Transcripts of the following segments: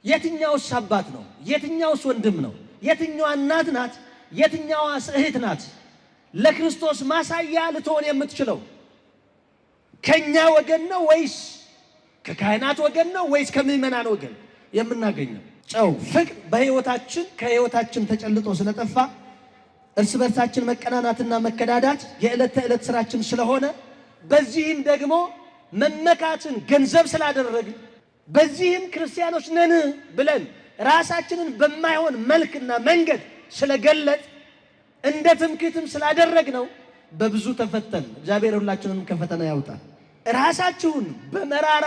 የትኛውስ አባት ነው? የትኛውስ ወንድም ነው? የትኛዋ እናት ናት? የትኛዋ እህት ናት ለክርስቶስ ማሳያ ልትሆን የምትችለው? ከኛ ወገን ነው ወይስ ከካህናት ወገን ነው ወይስ ከምዕመናን ወገን የምናገኘው? ጨው ፍቅር በህይወታችን ከህይወታችን ተጨልጦ ስለጠፋ እርስ በርሳችን መቀናናትና መከዳዳት የዕለት ተዕለት ስራችን ስለሆነ በዚህም ደግሞ መመካትን ገንዘብ ስላደረግን በዚህም ክርስቲያኖች ነን ብለን ራሳችንን በማይሆን መልክና መንገድ ስለገለጥ እንደ ትምክህትም ስላደረግነው በብዙ ተፈተን። እግዚአብሔር ሁላችንን ከፈተና ያውጣል። ራሳችሁን በመራራ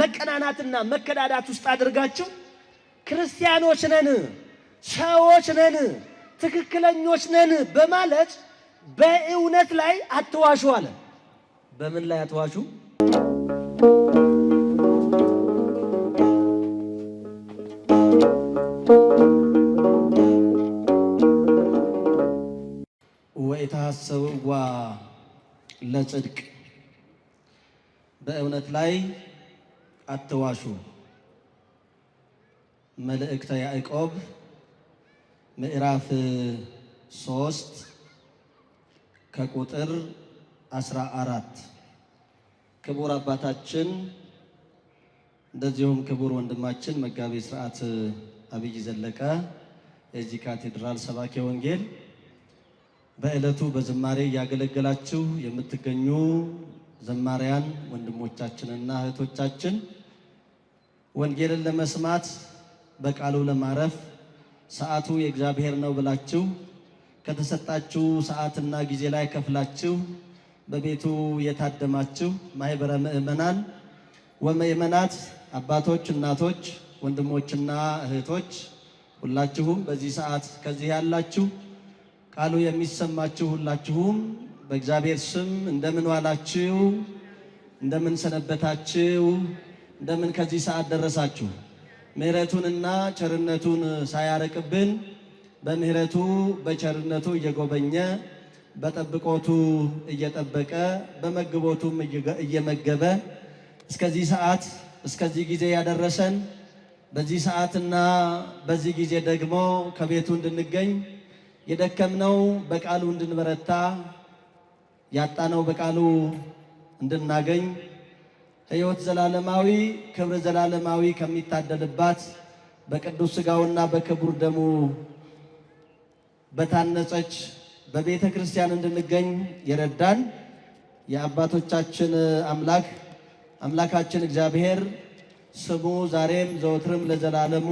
መቀናናትና መከዳዳት ውስጥ አድርጋችሁ ክርስቲያኖች ነን፣ ሰዎች ነን፣ ትክክለኞች ነን በማለት በእውነት ላይ አትዋሹ አለ። በምን ላይ አትዋሹ? ወኢታሰብዋ ለጽድቅ፣ በእውነት ላይ አትዋሹ። መልእክተ ያዕቆብ ምዕራፍ 3 ከቁጥር 14። ክቡር አባታችን እንደዚሁም ክቡር ወንድማችን መጋቤ ሥርዓት አብይ ዘለቀ የዚህ ካቴድራል ሰባኬ ወንጌል በዕለቱ በዝማሬ እያገለገላችሁ የምትገኙ ዘማሪያን ወንድሞቻችንና እህቶቻችን ወንጌልን ለመስማት በቃሉ ለማረፍ ሰዓቱ የእግዚአብሔር ነው ብላችሁ ከተሰጣችሁ ሰዓትና ጊዜ ላይ ከፍላችሁ በቤቱ የታደማችሁ ማህበረ ምእመናን ወምእመናት፣ አባቶች፣ እናቶች፣ ወንድሞችና እህቶች ሁላችሁም በዚህ ሰዓት ከዚህ ያላችሁ ቃሉ የሚሰማችሁ ሁላችሁም በእግዚአብሔር ስም እንደምን ዋላችሁ? እንደምን ሰነበታችሁ? እንደምን ከዚህ ሰዓት ደረሳችሁ? ምሕረቱንና ቸርነቱን ሳያረቅብን በምሕረቱ በቸርነቱ እየጎበኘ በጠብቆቱ እየጠበቀ በመግቦቱም እየመገበ እስከዚህ ሰዓት እስከዚህ ጊዜ ያደረሰን በዚህ ሰዓትና በዚህ ጊዜ ደግሞ ከቤቱ እንድንገኝ የደከምነው በቃሉ እንድንበረታ ያጣነው በቃሉ እንድናገኝ ሕይወት ዘላለማዊ ክብር ዘላለማዊ ከሚታደልባት በቅዱስ ሥጋውና በክቡር ደሙ በታነጸች በቤተ ክርስቲያን እንድንገኝ የረዳን የአባቶቻችን አምላካችን እግዚአብሔር ስሙ ዛሬም ዘወትርም ለዘላለሙ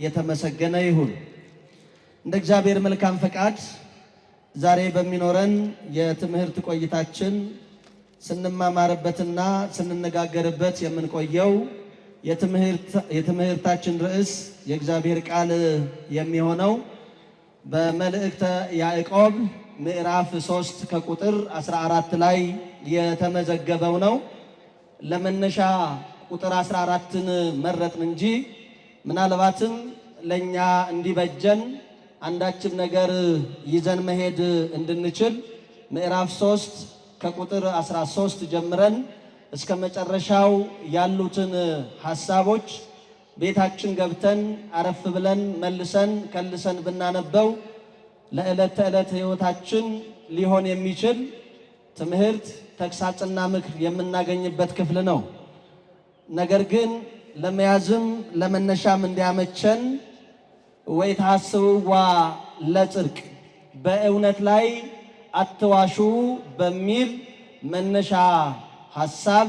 የተመሰገነ ይሁን። እንደ እግዚአብሔር መልካም ፈቃድ ዛሬ በሚኖረን የትምህርት ቆይታችን ስንማማርበትና ስንነጋገርበት የምንቆየው የትምህርታችን ርዕስ የእግዚአብሔር ቃል የሚሆነው በመልእክተ ያዕቆብ ምዕራፍ 3 ከቁጥር 14 ላይ የተመዘገበው ነው። ለመነሻ ቁጥር 14ን መረጥን እንጂ ምናልባትም ለኛ እንዲበጀን አንዳችም ነገር ይዘን መሄድ እንድንችል ምዕራፍ 3 ከቁጥር 13 ጀምረን እስከ መጨረሻው ያሉትን ሐሳቦች ቤታችን ገብተን አረፍ ብለን መልሰን ከልሰን ብናነበው ለዕለት ተዕለት ሕይወታችን ሊሆን የሚችል ትምህርት፣ ተግሳጽና ምክር የምናገኝበት ክፍል ነው። ነገር ግን ለመያዝም ለመነሻም እንዲያመቸን ወኢታሰብዋ ለጽድቅ፣ በእውነት ላይ አትዋሹ በሚል መነሻ ሐሳብ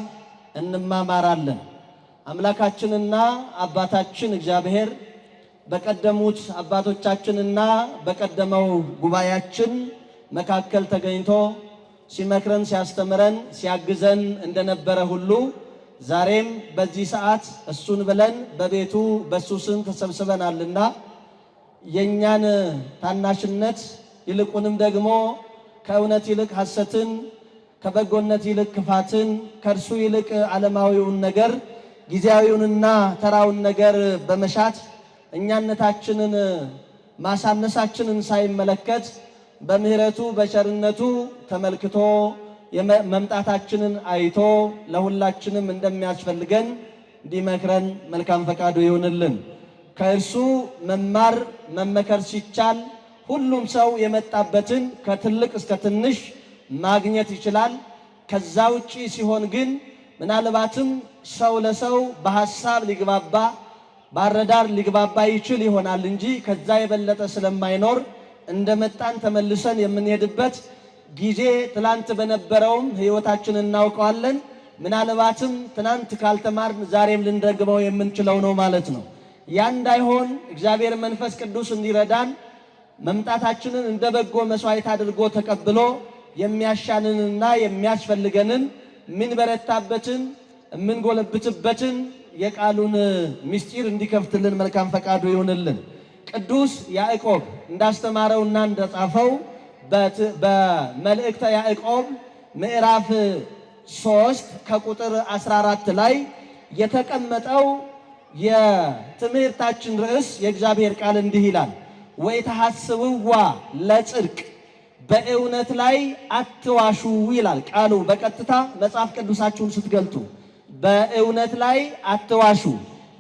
እንማማራለን። አምላካችንና አባታችን እግዚአብሔር በቀደሙት አባቶቻችንና በቀደመው ጉባኤያችን መካከል ተገኝቶ ሲመክረን፣ ሲያስተምረን፣ ሲያግዘን እንደነበረ ሁሉ ዛሬም በዚህ ሰዓት እሱን ብለን በቤቱ በሱ ስም ተሰብስበናልና የኛን ታናሽነት ይልቁንም ደግሞ ከእውነት ይልቅ ሐሰትን፣ ከበጎነት ይልቅ ክፋትን፣ ከእርሱ ይልቅ ዓለማዊውን ነገር ጊዜያዊውንና ተራውን ነገር በመሻት እኛነታችንን ማሳነሳችንን ሳይመለከት በምሕረቱ በቸርነቱ ተመልክቶ መምጣታችንን አይቶ ለሁላችንም እንደሚያስፈልገን እንዲመክረን መልካም ፈቃዱ ይሁንልን። ከእርሱ መማር መመከር ሲቻል ሁሉም ሰው የመጣበትን ከትልቅ እስከ ትንሽ ማግኘት ይችላል። ከዛ ውጪ ሲሆን ግን ምናልባትም ሰው ለሰው በሐሳብ ሊግባባ ባረዳር ሊግባባ ይችል ይሆናል እንጂ ከዛ የበለጠ ስለማይኖር እንደመጣን ተመልሰን የምንሄድበት ጊዜ ትላንት በነበረውም ሕይወታችን እናውቀዋለን። ምናልባትም ትናንት ካልተማርን ዛሬም ልንደግመው የምንችለው ነው ማለት ነው። ያ እንዳይሆን እግዚአብሔር መንፈስ ቅዱስ እንዲረዳን መምጣታችንን እንደ በጎ መስዋዕት አድርጎ ተቀብሎ የሚያሻንንና የሚያስፈልገንን ምንበረታበትን ምንጎለብትበትን የቃሉን ምስጢር እንዲከፍትልን መልካም ፈቃዱ ይሁንልን። ቅዱስ ያዕቆብ እንዳስተማረውና እንደጻፈው በመልእክተ ያዕቆብ ምዕራፍ 3 ከቁጥር 14 ላይ የተቀመጠው የትምህርታችን ርዕስ የእግዚአብሔር ቃል እንዲህ ይላል፣ ወይተሐስብዋ ለጽድቅ በእውነት ላይ አትዋሹ ይላል ቃሉ። በቀጥታ መጽሐፍ ቅዱሳችሁን ስትገልጡ በእውነት ላይ አትዋሹ።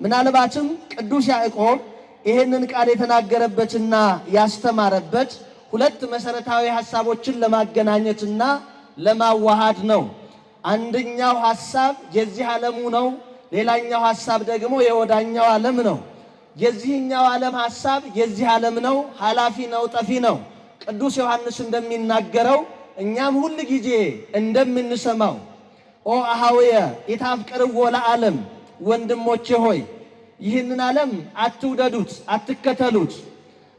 ምናልባትም ቅዱስ ያዕቆብ ይህንን ቃል የተናገረበትና ያስተማረበት ሁለት መሰረታዊ ሐሳቦችን ለማገናኘትና ለማዋሃድ ነው። አንደኛው ሐሳብ የዚህ ዓለሙ ነው። ሌላኛው ሐሳብ ደግሞ የወዳኛው ዓለም ነው። የዚህኛው ዓለም ሐሳብ የዚህ ዓለም ነው፣ ኃላፊ ነው፣ ጠፊ ነው። ቅዱስ ዮሐንስ እንደሚናገረው እኛም ሁል ጊዜ እንደምንሰማው ኦ አሃውየ ኢታፍቅርዎ ለዓለም፣ ወንድሞቼ ሆይ ይህንን ዓለም አትውደዱት፣ አትከተሉት።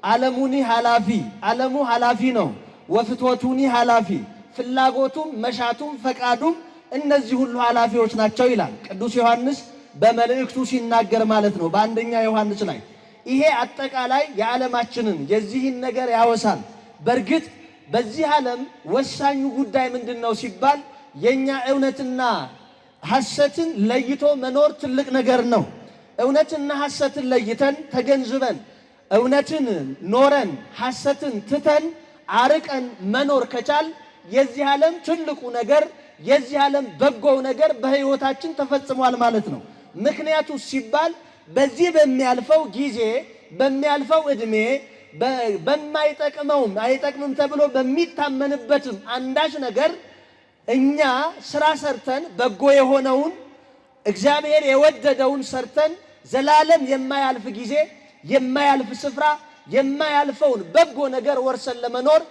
ዓለሙኒ ኃላፊ፣ ዓለሙ ኃላፊ ነው። ወፍትወቱኒ ኃላፊ፣ ፍላጎቱም መሻቱም ፈቃዱም እነዚህ ሁሉ ኃላፊዎች ናቸው ይላል ቅዱስ ዮሐንስ በመልእክቱ ሲናገር ማለት ነው። በአንደኛ ዮሐንስ ላይ ይሄ አጠቃላይ የዓለማችንን የዚህን ነገር ያወሳል። በእርግጥ በዚህ ዓለም ወሳኙ ጉዳይ ምንድን ነው ሲባል የኛ እውነትና ሐሰትን ለይቶ መኖር ትልቅ ነገር ነው። እውነትና ሐሰትን ለይተን ተገንዝበን እውነትን ኖረን ሐሰትን ትተን አርቀን መኖር ከቻል የዚህ ዓለም ትልቁ ነገር የዚህ ዓለም በጎው ነገር በሕይወታችን ተፈጽሟል ማለት ነው። ምክንያቱ ሲባል በዚህ በሚያልፈው ጊዜ በሚያልፈው ዕድሜ በማይጠቅመውም አይጠቅምም ተብሎ በሚታመንበትም አንዳች ነገር እኛ ስራ ሰርተን በጎ የሆነውን እግዚአብሔር የወደደውን ሰርተን ዘላለም የማያልፍ ጊዜ የማያልፍ ስፍራ የማያልፈውን በጎ ነገር ወርሰን ለመኖር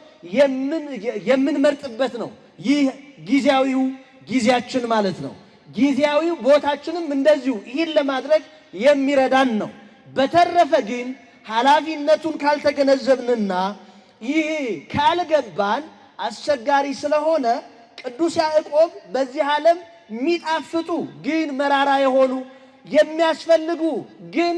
የምንመርጥበት ነው። ይህ ጊዜያዊው ጊዜያችን ማለት ነው። ጊዜያዊው ቦታችንም እንደዚሁ ይህን ለማድረግ የሚረዳን ነው። በተረፈ ግን ኃላፊነቱን ካልተገነዘብንና ይህ ካልገባን አስቸጋሪ ስለሆነ ቅዱስ ያዕቆብ በዚህ ዓለም የሚጣፍጡ ግን መራራ የሆኑ የሚያስፈልጉ ግን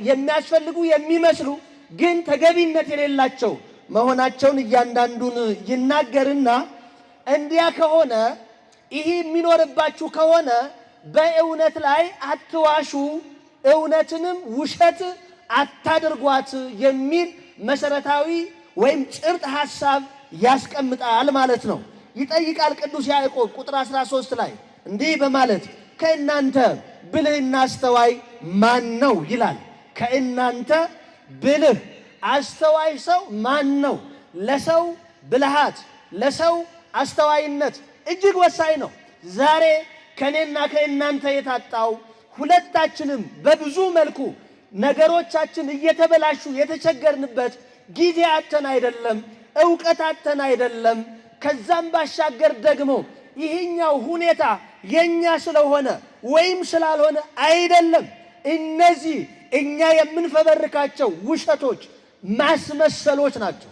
የሚያስፈልጉ የሚመስሉ ግን ተገቢነት የሌላቸው መሆናቸውን እያንዳንዱን ይናገርና እንዲያ ከሆነ ይህ የሚኖርባችሁ ከሆነ በእውነት ላይ አትዋሹ፣ እውነትንም ውሸት አታድርጓት የሚል መሰረታዊ ወይም ጭብጥ ሐሳብ ያስቀምጣል ማለት ነው። ይጠይቃል ቅዱስ ያዕቆብ ቁጥር 13 ላይ እንዲህ በማለት ከእናንተ ብልህና አስተዋይ ማን ነው ይላል። ከእናንተ ብልህ አስተዋይ ሰው ማን ነው? ለሰው ብልሃት ለሰው አስተዋይነት እጅግ ወሳኝ ነው። ዛሬ ከኔና ከእናንተ የታጣው ሁለታችንም በብዙ መልኩ ነገሮቻችን እየተበላሹ የተቸገርንበት ጊዜ አተን አይደለም፣ ዕውቀት አተን አይደለም። ከዛም ባሻገር ደግሞ ይህኛው ሁኔታ የኛ ስለሆነ ወይም ስላልሆነ አይደለም። እነዚህ እኛ የምንፈበርካቸው ውሸቶች ማስመሰሎች ናቸው።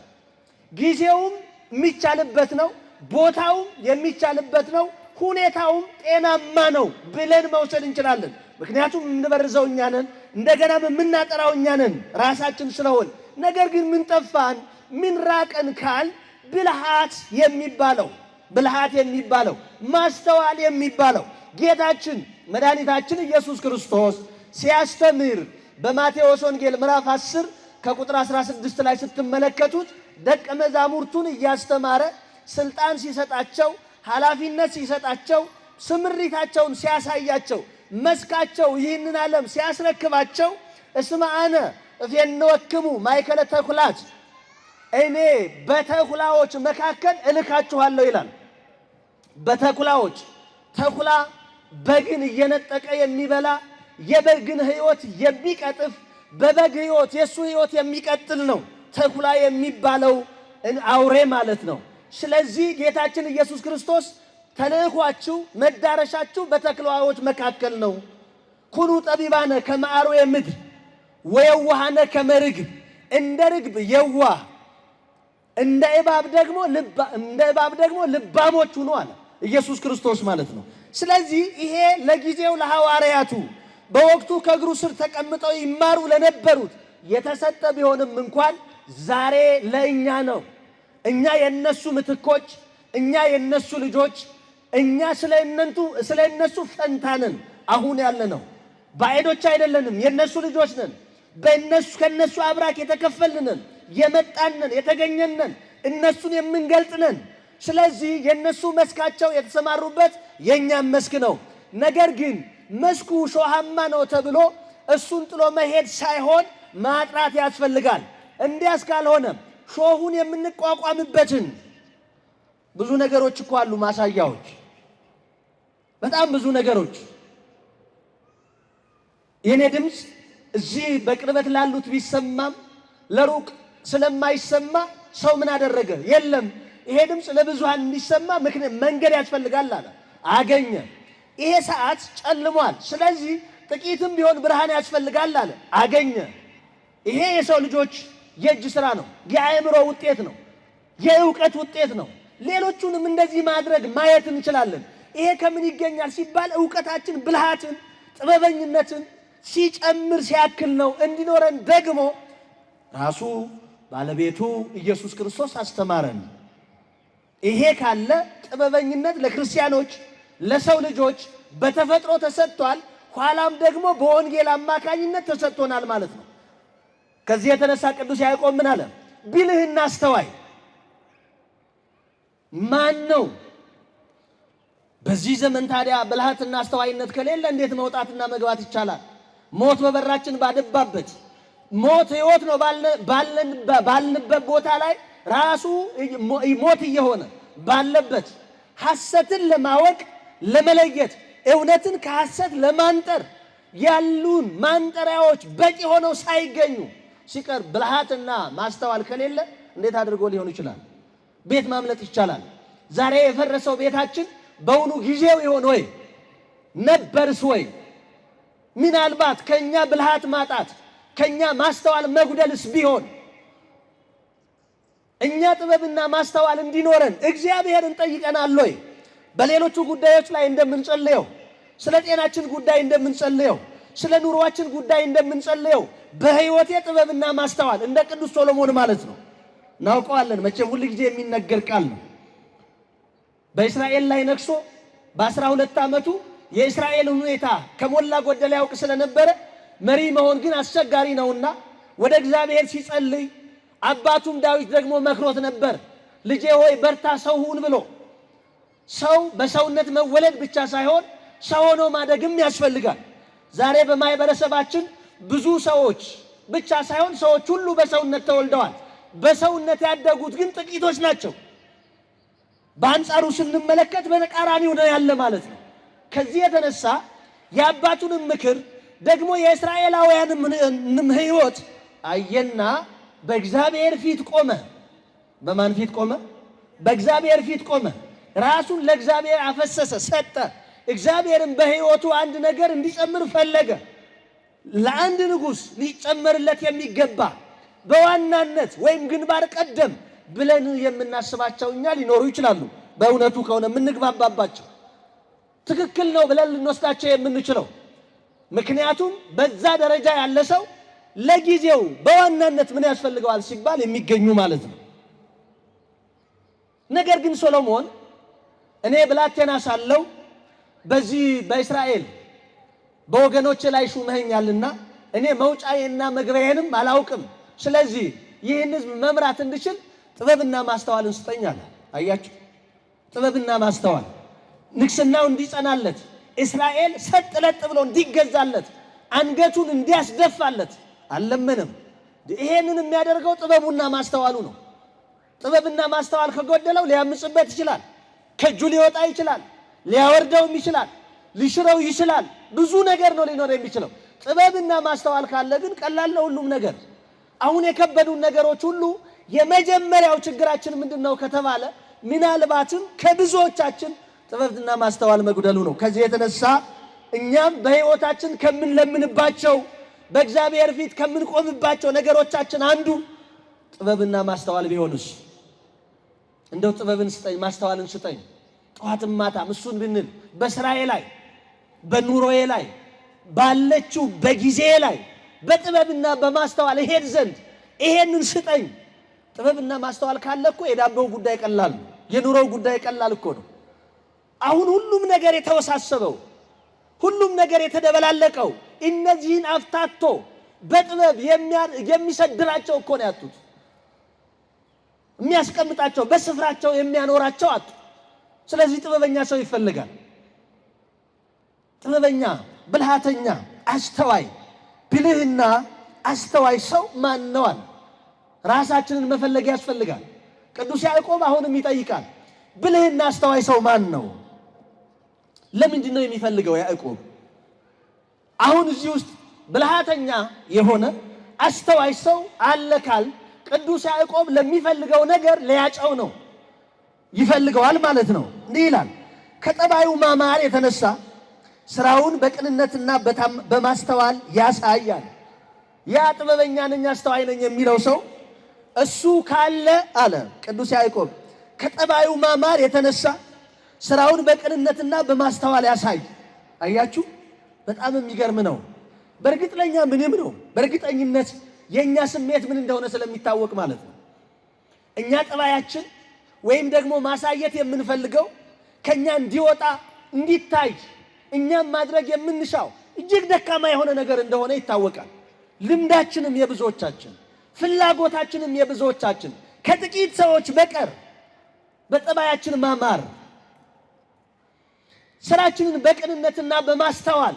ጊዜውም የሚቻልበት ነው፣ ቦታውም የሚቻልበት ነው፣ ሁኔታውም ጤናማ ነው ብለን መውሰድ እንችላለን። ምክንያቱም የምንበርዘው እኛ ነን፣ እንደገና የምናጠራው እኛ ነን ራሳችን ስለሆን። ነገር ግን ምን ጠፋን ምን ራቀን ካል ብልሃት የሚባለው ማስተዋል የሚባለው ጌታችን መድኃኒታችን ኢየሱስ ክርስቶስ ሲያስተምር በማቴዎስ ወንጌል ምዕራፍ 10 ከቁጥር 16 ላይ ስትመለከቱት ደቀ መዛሙርቱን እያስተማረ ስልጣን ሲሰጣቸው፣ ኃላፊነት ሲሰጣቸው፣ ስምሪታቸውን ሲያሳያቸው፣ መስካቸው ይህንን ዓለም ሲያስረክባቸው እስመ አነ እፌንወክሙ ማእከለ ተኩላት፣ እኔ በተኩላዎች መካከል እልካችኋለሁ ይላል። በተኩላዎች ተኩላ በግን እየነጠቀ የሚበላ የበግን ሕይወት የሚቀጥፍ በበግ ሕይወት የሱ ሕይወት የሚቀጥል ነው ተኩላ የሚባለው አውሬ ማለት ነው። ስለዚህ ጌታችን ኢየሱስ ክርስቶስ ተልእኳችሁ መዳረሻችሁ በተኩላዎች መካከል ነው። ኩኑ ጠቢባነ ከመ አርዌ ምድር ወየዋሃነ ከመ ርግብ፣ እንደ ርግብ የዋህ እንደ እባብ ደግሞ ልባሞች ሁኑ አለ ኢየሱስ ክርስቶስ ማለት ነው። ስለዚህ ይሄ ለጊዜው ለሐዋርያቱ በወቅቱ ከእግሩ ስር ተቀምጠው ይማሩ ለነበሩት የተሰጠ ቢሆንም እንኳን ዛሬ ለእኛ ነው። እኛ የነሱ ምትኮች፣ እኛ የነሱ ልጆች፣ እኛ ስለ እነሱ ፈንታንን አሁን ያለ ነው። ባዕዶች አይደለንም፣ የነሱ ልጆች ነን። ከነሱ አብራክ የተከፈልንን የመጣንን የተገኘንን እነሱን የምንገልጥነን። ስለዚህ የነሱ መስካቸው የተሰማሩበት የኛም መስክ ነው። ነገር ግን መስኩ ሾሃማ ነው ተብሎ እሱን ጥሎ መሄድ ሳይሆን ማጥራት ያስፈልጋል። እንዲያስ ካልሆነ ሾሁን የምንቋቋምበትን ብዙ ነገሮች እኮ አሉ፣ ማሳያዎች፣ በጣም ብዙ ነገሮች። የኔ ድምፅ እዚህ በቅርበት ላሉት ቢሰማም ለሩቅ ስለማይሰማ ሰው ምን አደረገ? የለም ይሄ ድምፅ ለብዙሃን እንዲሰማ መንገድ ያስፈልጋል አለ። አገኘ። ይሄ ሰዓት ጨልሟል፣ ስለዚህ ጥቂትም ቢሆን ብርሃን ያስፈልጋል አለ። አገኘ። ይሄ የሰው ልጆች የእጅ ስራ ነው፣ የአእምሮ ውጤት ነው፣ የእውቀት ውጤት ነው። ሌሎቹንም እንደዚህ ማድረግ ማየት እንችላለን። ይሄ ከምን ይገኛል ሲባል እውቀታችን ብልሃትን፣ ጥበበኝነትን ሲጨምር ሲያክል ነው። እንዲኖረን ደግሞ ራሱ ባለቤቱ ኢየሱስ ክርስቶስ አስተማረን። ይሄ ካለ ጥበበኝነት ለክርስቲያኖች ለሰው ልጆች በተፈጥሮ ተሰጥቷል። ኋላም ደግሞ በወንጌል አማካኝነት ተሰጥቶናል ማለት ነው። ከዚህ የተነሳ ቅዱስ ያዕቆብ ምን አለ? ብልህና አስተዋይ ማን ነው? በዚህ ዘመን ታዲያ ብልሃትና አስተዋይነት ከሌለ እንዴት መውጣትና መግባት ይቻላል? ሞት በበራችን ባደባበት፣ ሞት ሕይወት ነው ባልንበት ቦታ ላይ ራሱ ሞት እየሆነ ባለበት ሐሰትን ለማወቅ ለመለየት፣ እውነትን ከሐሰት ለማንጠር ያሉን ማንጠሪያዎች በቂ ሆነው ሳይገኙ ሲቀር ብልሃትና ማስተዋል ከሌለ እንዴት አድርጎ ሊሆን ይችላል? ቤት ማምለጥ ይቻላል? ዛሬ የፈረሰው ቤታችን በውኑ ጊዜው ይሆን ወይ? ነበርስ ወይ? ምናልባት ከኛ ብልሃት ማጣት ከኛ ማስተዋል መጉደልስ ቢሆን እኛ ጥበብና ማስተዋል እንዲኖረን እግዚአብሔርን ጠይቀናል ወይ? በሌሎቹ ጉዳዮች ላይ እንደምንጸልየው፣ ስለ ጤናችን ጉዳይ እንደምንጸልየው፣ ስለ ኑሮአችን ጉዳይ እንደምንጸልየው በሕይወቴ ጥበብና ማስተዋል እንደ ቅዱስ ሶሎሞን ማለት ነው እናውቀዋለን። መቼም ሁል ጊዜ የሚነገር ቃል ነው። በእስራኤል ላይ ነግሶ በ12 ዓመቱ የእስራኤልን ሁኔታ ከሞላ ጎደል ያውቅ ስለነበረ መሪ መሆን ግን አስቸጋሪ ነውና ወደ እግዚአብሔር ሲጸልይ አባቱም ዳዊት ደግሞ መክሮት ነበር። ልጄ ሆይ በርታ፣ ሰው ሁን ብሎ። ሰው በሰውነት መወለድ ብቻ ሳይሆን ሰው ሆኖ ማደግም ያስፈልጋል። ዛሬ በማህበረሰባችን ብዙ ሰዎች ብቻ ሳይሆን ሰዎች ሁሉ በሰውነት ተወልደዋል። በሰውነት ያደጉት ግን ጥቂቶች ናቸው። በአንጻሩ ስንመለከት በተቃራኒው ነው ያለ ማለት ነው። ከዚህ የተነሳ የአባቱንም ምክር ደግሞ የእስራኤላውያንም ሕይወት አየና በእግዚአብሔር ፊት ቆመ። በማን ፊት ቆመ? በእግዚአብሔር ፊት ቆመ። ራሱን ለእግዚአብሔር አፈሰሰ፣ ሰጠ። እግዚአብሔርን በሕይወቱ አንድ ነገር እንዲጨምር ፈለገ። ለአንድ ንጉሥ ሊጨመርለት የሚገባ በዋናነት ወይም ግንባር ቀደም ብለን የምናስባቸው እኛ ሊኖሩ ይችላሉ። በእውነቱ ከሆነ የምንግባባባቸው ትክክል ነው ብለን ልንወስዳቸው የምንችለው። ምክንያቱም በዛ ደረጃ ያለ ሰው ለጊዜው በዋናነት ምን ያስፈልገዋል ሲባል የሚገኙ ማለት ነው። ነገር ግን ሶሎሞን እኔ ብላቴና ሳለሁ በዚህ በእስራኤል በወገኖቼ ላይ ሹመኸኛልና እኔ መውጫዬና መግቢያዬንም አላውቅም። ስለዚህ ይህን ሕዝብ መምራት እንድችል ጥበብና ማስተዋልን ስጠኝ አለ። አያችሁ፣ ጥበብና ማስተዋል ንግስናው እንዲጸናለት፣ እስራኤል ሰጥ ለጥ ብሎ እንዲገዛለት፣ አንገቱን እንዲያስደፋለት አልለመነም። ይሄንን የሚያደርገው ጥበቡና ማስተዋሉ ነው። ጥበብና ማስተዋል ከጎደለው ሊያምጽበት ይችላል፣ ከእጁ ሊወጣ ይችላል፣ ሊያወርደውም ይችላል፣ ሊሽረው ይችላል። ብዙ ነገር ነው ሊኖር የሚችለው። ጥበብና ማስተዋል ካለ ግን ቀላል ነው ሁሉም ነገር። አሁን የከበዱን ነገሮች ሁሉ የመጀመሪያው ችግራችን ምንድነው ከተባለ ምናልባትም ከብዙዎቻችን ጥበብና ማስተዋል መጉደሉ ነው። ከዚህ የተነሳ እኛም በሕይወታችን ከምንለምንባቸው በእግዚአብሔር ፊት ከምንቆምባቸው ነገሮቻችን አንዱ ጥበብና ማስተዋል ቢሆንስ፣ እንደው ጥበብን ስጠኝ ማስተዋልን ስጠኝ ጠዋትም ማታም እሱን ብንል በስራዬ ላይ በኑሮዬ ላይ ባለችው በጊዜ ላይ በጥበብና በማስተዋል ሄድ ዘንድ ይሄንን ስጠኝ። ጥበብና ማስተዋል ካለ እኮ የዳቦው ጉዳይ ቀላል ነው፣ የኑሮው ጉዳይ ቀላል እኮ ነው። አሁን ሁሉም ነገር የተወሳሰበው ሁሉም ነገር የተደበላለቀው እነዚህን አፍታቶ በጥበብ የሚሰድራቸው እኮ ነው ያጡት። የሚያስቀምጣቸው በስፍራቸው የሚያኖራቸው አጡ። ስለዚህ ጥበበኛ ሰው ይፈልጋል። ጥበበኛ፣ ብልሃተኛ፣ አስተዋይ፣ ብልህና አስተዋይ ሰው ማን ነው? ራሳችንን መፈለግ ያስፈልጋል። ቅዱስ ያዕቆብ አሁንም ይጠይቃል፣ ብልህና አስተዋይ ሰው ማን ነው? ለምንድን ነው የሚፈልገው ያዕቆብ? አሁን እዚህ ውስጥ ብልሃተኛ የሆነ አስተዋይ ሰው አለ ካል ቅዱስ ያዕቆብ ለሚፈልገው ነገር ሊያጨው ነው፣ ይፈልገዋል ማለት ነው። እንዲህ ይላል፣ ከጠባዩ ማማር የተነሳ ስራውን በቅንነትና በማስተዋል ያሳያል። ያ ጥበበኛ ነኝ አስተዋይ ነኝ የሚለው ሰው እሱ ካለ አለ ቅዱስ ያዕቆብ ከጠባዩ ማማር የተነሳ ስራውን በቅንነትና በማስተዋል ያሳይ። አያችሁ፣ በጣም የሚገርም ነው። በእርግጥ ለኛ ምንም ነው፣ በእርግጠኝነት የኛ ስሜት ምን እንደሆነ ስለሚታወቅ ማለት ነው። እኛ ጠባያችን ወይም ደግሞ ማሳየት የምንፈልገው ከኛ እንዲወጣ እንዲታይ እኛም ማድረግ የምንሻው እጅግ ደካማ የሆነ ነገር እንደሆነ ይታወቃል። ልምዳችንም የብዙዎቻችን ፍላጎታችንም የብዙዎቻችን ከጥቂት ሰዎች በቀር በጠባያችን ማማር ስራችንን በቅንነትና በማስተዋል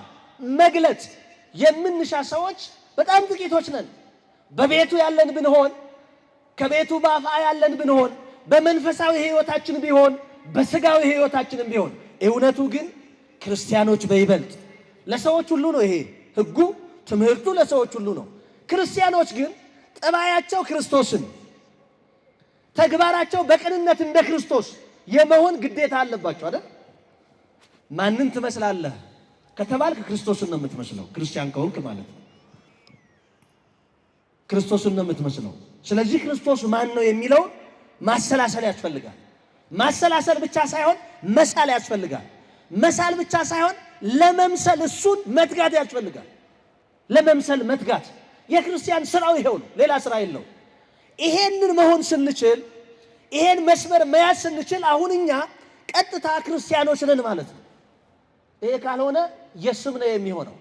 መግለጽ የምንሻ ሰዎች በጣም ጥቂቶች ነን። በቤቱ ያለን ብንሆን፣ ከቤቱ ባፋ ያለን ብንሆን፣ በመንፈሳዊ ሕይወታችን ቢሆን፣ በስጋዊ ሕይወታችንም ቢሆን፣ እውነቱ ግን ክርስቲያኖች በይበልጥ ለሰዎች ሁሉ ነው። ይሄ ሕጉ ትምህርቱ ለሰዎች ሁሉ ነው። ክርስቲያኖች ግን ጠባያቸው ክርስቶስን፣ ተግባራቸው በቅንነት እንደ ክርስቶስ የመሆን ግዴታ አለባቸው አይደል? ማንን ትመስላለህ ከተባልክ ክርስቶስን ነው የምትመስለው። ክርስቲያን ከሆንክ ማለት ነው ክርስቶስን ነው የምትመስለው። ስለዚህ ክርስቶስ ማን ነው የሚለው ማሰላሰል ያስፈልጋል። ማሰላሰል ብቻ ሳይሆን መሳል ያስፈልጋል። መሳል ብቻ ሳይሆን ለመምሰል እሱን መትጋት ያስፈልጋል። ለመምሰል መትጋት የክርስቲያን ስራው ይሄው ነው፣ ሌላ ስራ የለው። ይሄንን መሆን ስንችል፣ ይሄን መስመር መያዝ ስንችል አሁን እኛ ቀጥታ ክርስቲያኖች ነን ማለት ነው። ይሄ ካልሆነ የስም ነው የሚሆነው።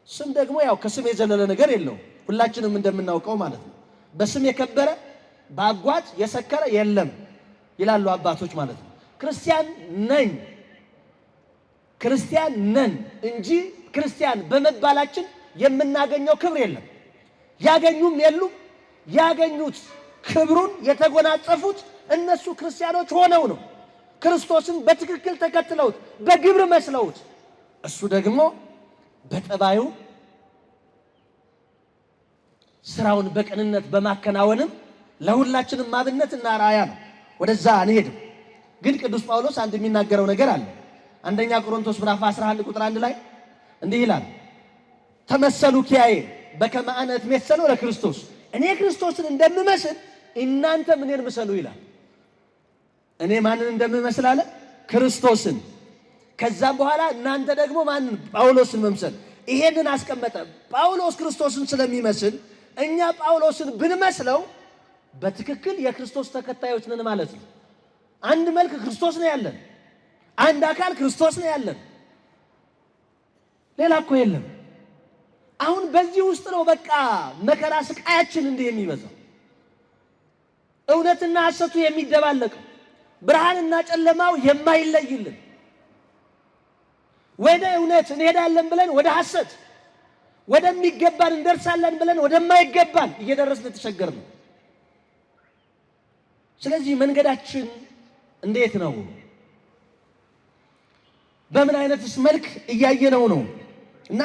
ስም ደግሞ ያው ከስም የዘለለ ነገር የለው፣ ሁላችንም እንደምናውቀው ማለት ነው። በስም የከበረ በአጓት የሰከረ የለም ይላሉ አባቶች ማለት ነው። ክርስቲያን ነኝ ክርስቲያን ነን እንጂ ክርስቲያን በመባላችን የምናገኘው ክብር የለም። ያገኙም የሉም። ያገኙት ክብሩን የተጎናጸፉት እነሱ ክርስቲያኖች ሆነው ነው። ክርስቶስን በትክክል ተከትለውት በግብር መስለውት፣ እሱ ደግሞ በጠባዩ ስራውን በቅንነት በማከናወንም ለሁላችንም ማብነትና ራያ ነው። ወደዛ አንሄድም። ግን ቅዱስ ጳውሎስ አንድ የሚናገረው ነገር አለ። አንደኛ ቆሮንቶስ ምዕራፍ 11 ቁጥር 1 ላይ እንዲህ ይላል፣ ተመሰሉ ኪያዬ በከመ አነ እትሜሰሎ ለክርስቶስ፣ እኔ ክርስቶስን እንደምመስል እናንተም እኔን ምሰሉ ይላል። እኔ ማንን እንደምመስል አለ? ክርስቶስን። ከዛም በኋላ እናንተ ደግሞ ማንን? ጳውሎስን መምሰል። ይሄንን አስቀመጠ። ጳውሎስ ክርስቶስን ስለሚመስል እኛ ጳውሎስን ብንመስለው በትክክል የክርስቶስ ተከታዮች ነን ማለት ነው። አንድ መልክ ክርስቶስ ነው ያለን፣ አንድ አካል ክርስቶስ ነው ያለን፣ ሌላ እኮ የለም። አሁን በዚህ ውስጥ ነው በቃ መከራ ስቃያችን እንዲህ የሚበዛው፣ እውነትና ሐሰቱ የሚደባለቀው፣ ብርሃንና ጨለማው የማይለይልን፣ ወደ እውነት እንሄዳለን ብለን ወደ ሐሰት፣ ወደሚገባን እንደርሳለን ብለን ወደማይገባን እየደረስን ተቸገርን። ስለዚህ መንገዳችን እንዴት ነው? በምን አይነትስ መልክ እያየነው ነው? እና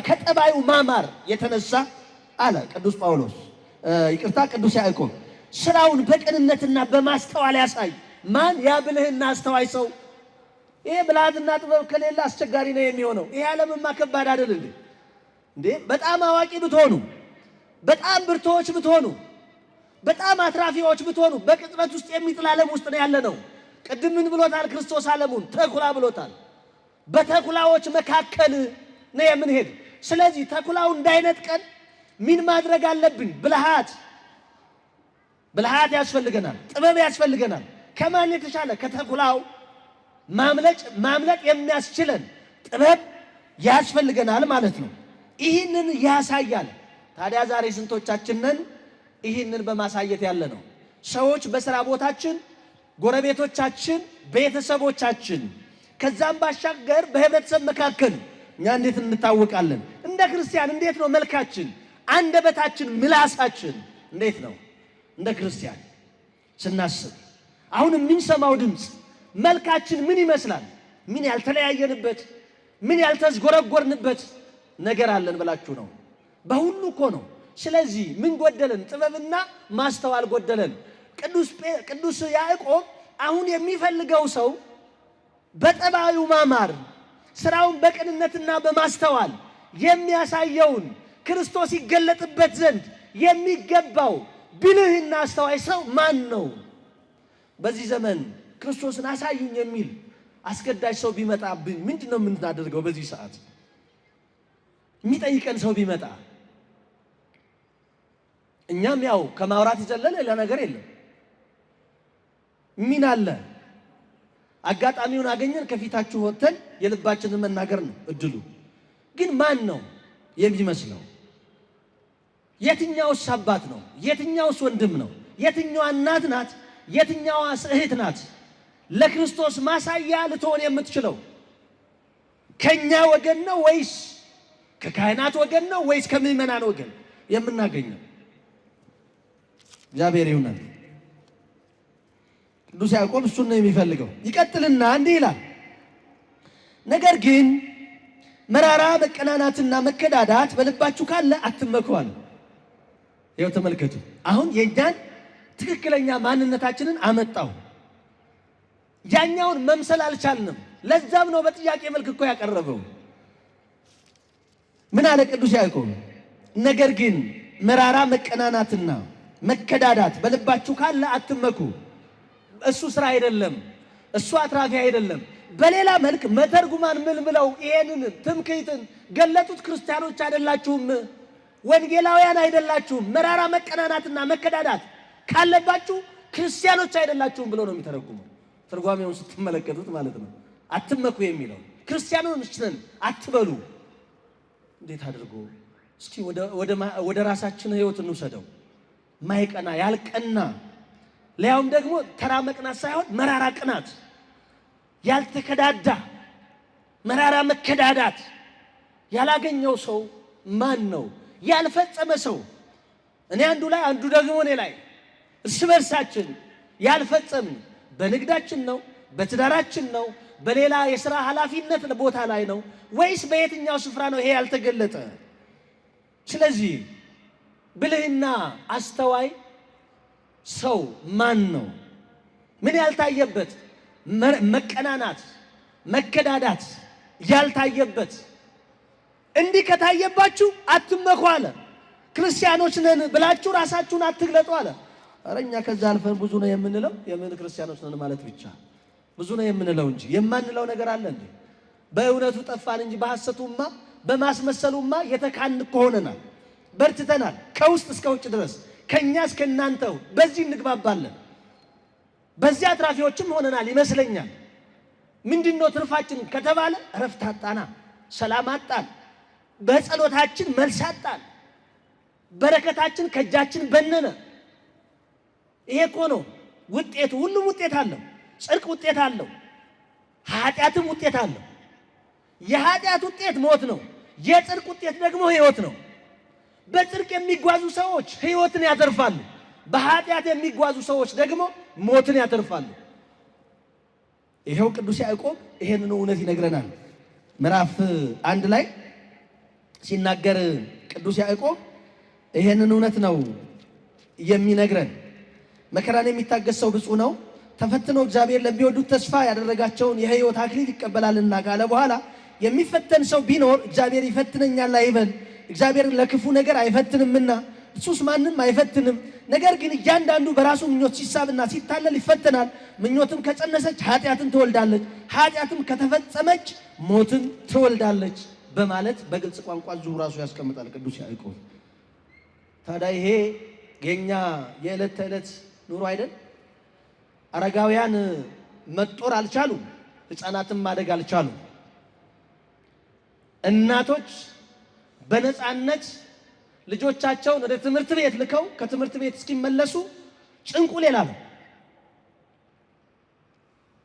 ከጠባዩ ማማር የተነሳ አለ ቅዱስ ጳውሎስ ቅዱስ ያዕቆብ ስራውን በቅንነትና በማስተዋል ያሳይ። ማን? ያ ብልህና አስተዋይ ሰው። ይሄ ብልሃትና ጥበብ ከሌለ አስቸጋሪ ነው የሚሆነው። ይሄ ዓለምማ ከባድ አይደል እንዴ? በጣም አዋቂ ብትሆኑ፣ በጣም ብርቶች ብትሆኑ፣ በጣም አትራፊዎች ብትሆኑ በቅጽበት ውስጥ የሚጥል ዓለም ውስጥ ነው ያለነው። ቅድም ምን ብሎታል ክርስቶስ? ዓለሙን ተኩላ ብሎታል። በተኩላዎች መካከል ነው የምንሄድ። ስለዚህ ተኩላው እንዳይነጥቀን ምን ማድረግ አለብን? ብልሃት ያስፈልገናል፣ ጥበብ ያስፈልገናል። ከማን የተሻለ? ከተኩላው ማምለጥ የሚያስችለን ጥበብ ያስፈልገናል ማለት ነው። ይህንን ያሳያል። ታዲያ ዛሬ ስንቶቻችንን ይህንን በማሳየት ያለ ነው? ሰዎች በሥራ ቦታችን፣ ጎረቤቶቻችን፣ ቤተሰቦቻችን ከዛም ባሻገር በህብረተሰብ መካከል እኛ እንዴት እንታወቃለን? እንደ ክርስቲያን እንዴት ነው መልካችን፣ አንደበታችን፣ ምላሳችን እንዴት ነው? እንደ ክርስቲያን ስናስብ አሁን የምንሰማው ድምፅ መልካችን ምን ይመስላል? ምን ያልተለያየንበት፣ ምን ያልተዝጎረጎርንበት ነገር አለን ብላችሁ ነው? በሁሉ እኮ ነው። ስለዚህ ምን ጎደለን? ጥበብና ማስተዋል ጎደለን። ቅዱስ ያዕቆብ አሁን የሚፈልገው ሰው በጠባዩ ማማር፣ ስራውን በቅንነትና በማስተዋል የሚያሳየውን ክርስቶስ ይገለጥበት ዘንድ የሚገባው ብልህና አስተዋይ ሰው ማን ነው? በዚህ ዘመን ክርስቶስን አሳዩኝ የሚል አስገዳጅ ሰው ቢመጣብን ምንድን ነው የምናደርገው? በዚህ ሰዓት የሚጠይቀን ሰው ቢመጣ እኛም ያው ከማውራት ይዘለለ ሌላ ነገር የለም። ምን አለ? አጋጣሚውን አገኘን ከፊታችሁ ወጥተን የልባችንን መናገር ነው እድሉ። ግን ማን ነው የሚመስለው? የትኛውስ አባት ነው? የትኛውስ ወንድም ነው? የትኛዋ እናት ናት? የትኛዋስ እህት ናት ለክርስቶስ ማሳያ ልትሆን የምትችለው? ከኛ ወገን ነው ወይስ ከካህናት ወገን ነው ወይስ ከምዕመናን ወገን የምናገኘው? እግዚአብሔር ይሁነን። ቅዱስ ያዕቆብ እሱን ነው የሚፈልገው። ይቀጥልና እንዲህ ይላል፣ ነገር ግን መራራ መቀናናትና መከዳዳት በልባችሁ ካለ አትመኩ አለ። ይኸው ተመልከቱ። አሁን የእኛን ትክክለኛ ማንነታችንን አመጣው። ያኛውን መምሰል አልቻልንም። ለዛም ነው በጥያቄ መልክ እኮ ያቀረበው። ምን አለ ቅዱስ ያዕቆብ? ነገር ግን መራራ መቀናናትና መከዳዳት በልባችሁ ካለ አትመኩ። እሱ ስራ አይደለም፣ እሱ አትራፊ አይደለም። በሌላ መልክ መተርጉማን ምን ብለው ይሄንን ትምክህትን ገለጡት? ክርስቲያኖች አይደላችሁም፣ ወንጌላውያን አይደላችሁም፣ መራራ መቀናናትና መከዳዳት ካለባችሁ ክርስቲያኖች አይደላችሁም ብሎ ነው የሚተረጉመው። ትርጓሜውን ስትመለከቱት ማለት ነው። አትመኩ የሚለው ክርስቲያኖች ነን አትበሉ። እንዴት አድርጎ እስኪ ወደ ራሳችን ህይወት እንውሰደው። ማይቀና ያልቀና ለያውም ደግሞ ተራ መቅናት ሳይሆን መራራ ቅናት፣ ያልተከዳዳ መራራ መከዳዳት ያላገኘው ሰው ማን ነው? ያልፈጸመ ሰው እኔ አንዱ ላይ አንዱ ደግሞ እኔ ላይ እርስ በርሳችን ያልፈጸምን በንግዳችን ነው፣ በትዳራችን ነው፣ በሌላ የሥራ ኃላፊነት ቦታ ላይ ነው ወይስ በየትኛው ስፍራ ነው ይሄ ያልተገለጠ? ስለዚህ ብልህና አስተዋይ ሰው ማን ነው? ምን ያልታየበት? መቀናናት፣ መከዳዳት ያልታየበት። እንዲህ ከታየባችሁ አትመኩ አለ። ክርስቲያኖች ነን ብላችሁ ራሳችሁን አትግለጡ አለ። ኧረ እኛ ከዛ አልፈን ብዙ ነው የምንለው። የምን ክርስቲያኖች ነን ማለት ብቻ ብዙ ነው የምንለው እንጂ የማንለው ነገር አለ እንዴ? በእውነቱ ጠፋን እንጂ በሐሰቱማ በማስመሰሉማ የተካን ሆነናል፣ በርትተናል። ከውስጥ እስከ ውጭ ድረስ ከኛ እስከ እናንተው በዚህ እንግባባለን። በዚያ አትራፊዎችም ሆነናል ይመስለኛል። ምንድነው ትርፋችን ከተባለ እረፍት አጣና፣ ሰላም አጣን፣ በጸሎታችን መልስ አጣን፣ በረከታችን ከእጃችን በነነ። ይሄ እኮ ነው ውጤቱ። ሁሉም ውጤት አለው። ጽድቅ ውጤት አለው፣ ኃጢአትም ውጤት አለው። የኃጢአት ውጤት ሞት ነው። የጽድቅ ውጤት ደግሞ ሕይወት ነው። በጽድቅ የሚጓዙ ሰዎች ሕይወትን ያተርፋሉ። በኃጢአት የሚጓዙ ሰዎች ደግሞ ሞትን ያተርፋሉ። ይሄው ቅዱስ ያዕቆብ ይሄንን እውነት ይነግረናል። ምዕራፍ 1 ላይ ሲናገር ቅዱስ ያዕቆብ ይሄንን እውነት ነው የሚነግረን። መከራን የሚታገስ ሰው ብፁዕ ነው፣ ተፈትኖ እግዚአብሔር ለሚወዱት ተስፋ ያደረጋቸውን የሕይወት አክሊል ይቀበላልና ካለ በኋላ የሚፈተን ሰው ቢኖር እግዚአብሔር ይፈትነኛል አይበል፣ እግዚአብሔር ለክፉ ነገር አይፈትንምና እሱስ ማንም አይፈትንም። ነገር ግን እያንዳንዱ በራሱ ምኞት ሲሳብና ሲታለል ይፈተናል። ምኞትም ከጸነሰች ኃጢአትን ትወልዳለች፣ ኃጢአትም ከተፈጸመች ሞትን ትወልዳለች በማለት በግልጽ ቋንቋ ዙ ራሱ ያስቀምጣል ቅዱስ ያዕቆብ። ታዲያ ይሄ የኛ የዕለት ተዕለት ኑሮ አይደል? አረጋውያን መጦር አልቻሉም፣ ሕፃናትም ማደግ አልቻሉም። እናቶች በነፃነት ልጆቻቸውን ወደ ትምህርት ቤት ልከው ከትምህርት ቤት እስኪመለሱ ጭንቁ ሌላ ነው።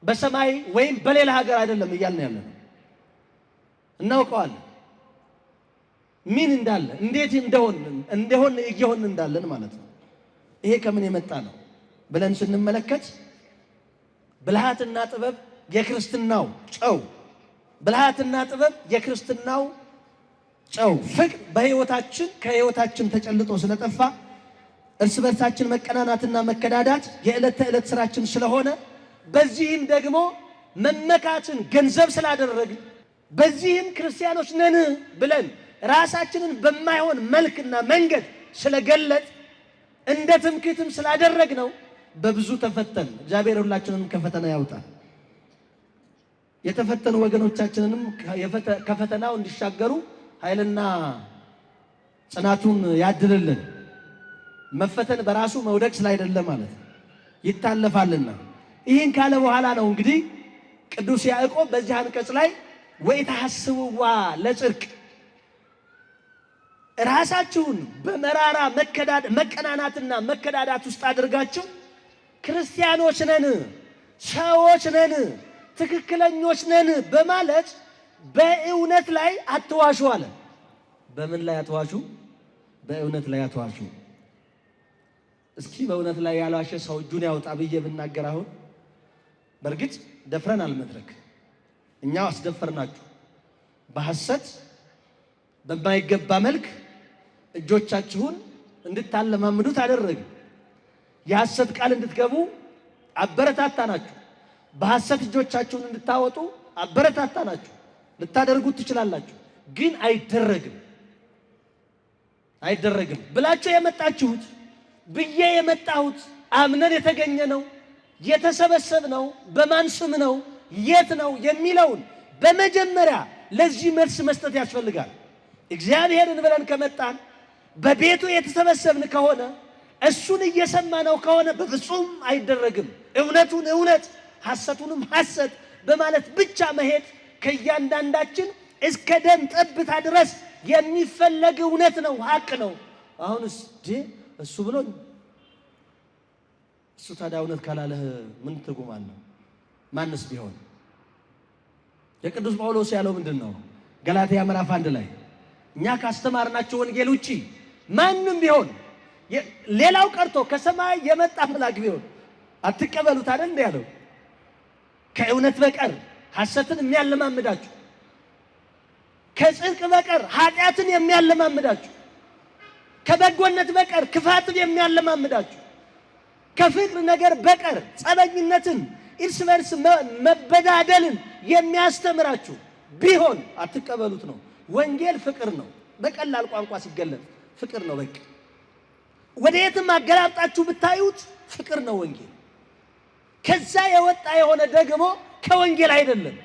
በሰማይ ወይም በሌላ ሀገር አይደለም እያልን ያለ ነው። እናውቀዋለን ምን እንዳለ እንዴት እንደሆን እየሆን እንዳለን ማለት ነው። ይሄ ከምን የመጣ ነው ብለን ስንመለከት ብልሃትና ጥበብ የክርስትናው ጨው፣ ብልሃትና ጥበብ የክርስትናው ጨው፣ ፍቅር በሕይወታችን ከሕይወታችን ተጨልጦ ስለጠፋ እርስ በርሳችን መቀናናትና መከዳዳት የዕለት ተዕለት ስራችን ስለሆነ በዚህም ደግሞ መመካትን ገንዘብ ስላደረግን በዚህም ክርስቲያኖች ነን ብለን ራሳችንን በማይሆን መልክና መንገድ ስለገለጥ እንደ ትምክህትም ስላደረግነው በብዙ ተፈተን። እግዚአብሔር ሁላችንንም ከፈተና ያውጣል። የተፈተኑ ወገኖቻችንንም ከፈተናው እንዲሻገሩ ኃይልና ጽናቱን ያድልልን። መፈተን በራሱ መውደቅ ስላይደለ ማለት ይታለፋልና። ይህን ካለ በኋላ ነው እንግዲህ ቅዱስ ያዕቆብ በዚህ አንቀጽ ላይ ወኢታሐስቡዋ ለጽድቅ፣ ራሳችሁን በመራራ መቀናናትና መከዳዳት ውስጥ አድርጋችሁ ክርስቲያኖች ነን፣ ሰዎች ነን፣ ትክክለኞች ነን በማለት በእውነት ላይ አትዋሹ አለ። በምን ላይ አትዋሹ? በእውነት ላይ አትዋሹ። እስኪ በእውነት ላይ ያልዋሸ ሰው እጁን ያውጣ ብዬ ብናገር አሁን በእርግጥ ደፍረናል። መድረክ እኛው አስደፈርናችሁ። በሐሰት በማይገባ መልክ እጆቻችሁን እንድታለማምዱት አደረግን። የሐሰት ቃል እንድትገቡ አበረታታናችሁ። በሐሰት እጆቻችሁን እንድታወጡ አበረታታናችሁ። ልታደርጉት ትችላላችሁ፣ ግን አይደረግም ብላችሁ የመጣችሁት ብዬ የመጣሁት አምነን የተገኘ ነው የተሰበሰብነው በማን ስም ነው የት ነው የሚለውን በመጀመሪያ ለዚህ መልስ መስጠት ያስፈልጋል። እግዚአብሔርን ብለን ከመጣን በቤቱ የተሰበሰብን ከሆነ እሱን እየሰማነው ከሆነ በፍጹም አይደረግም። እውነቱን እውነት ሐሰቱንም ሐሰት በማለት ብቻ መሄድ ከእያንዳንዳችን እስከ ደም ጠብታ ድረስ የሚፈለግ እውነት ነው፣ ሀቅ ነው። አሁንስ እሱ ብሎኝ እሱ ታዲያ እውነት ካላለህ ምን ትርጉም አለው? ማንስ ቢሆን የቅዱስ ጳውሎስ ያለው ምንድን ነው? ገላትያ ምዕራፍ 1 ላይ እኛ ካስተማርናችሁ ወንጌል ውጪ ማንም ቢሆን ሌላው ቀርቶ ከሰማይ የመጣ መልአክ ቢሆን አትቀበሉት አይደል እንዴ ያለው? ከእውነት በቀር ሐሰትን የሚያለማምዳችሁ፣ ከጽድቅ በቀር ኃጢአትን የሚያለማምዳችሁ፣ ከበጎነት በቀር ክፋትን የሚያለማምዳችሁ፣ ከፍቅር ነገር በቀር ጸበኝነትን፣ እርስ በርስ መበዳደልን የሚያስተምራችሁ ቢሆን አትቀበሉት ነው። ወንጌል ፍቅር ነው። በቀላል ቋንቋ ሲገለጥ ፍቅር ነው። በቃ ወደ የትም አገላብጣችሁ ብታዩት ፍቅር ነው ወንጌል። ከዛ የወጣ የሆነ ደግሞ ከወንጌል አይደለም።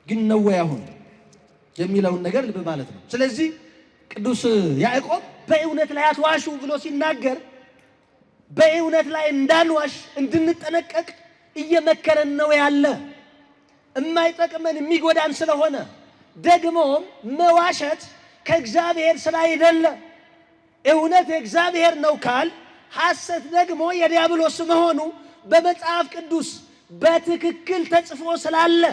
ግን ነው ወይ አሁን የሚለውን ነገር ልብ ማለት ነው። ስለዚህ ቅዱስ ያዕቆብ በእውነት ላይ አትዋሹ ብሎ ሲናገር በእውነት ላይ እንዳንዋሽ እንድንጠነቀቅ እየመከረን ነው ያለ። የማይጠቅመን የሚጎዳን ስለሆነ ደግሞም መዋሸት ከእግዚአብሔር ስላይደለ እውነት የእግዚአብሔር ነው ካል ሐሰት ደግሞ የዲያብሎስ መሆኑ በመጽሐፍ ቅዱስ በትክክል ተጽፎ ስላለ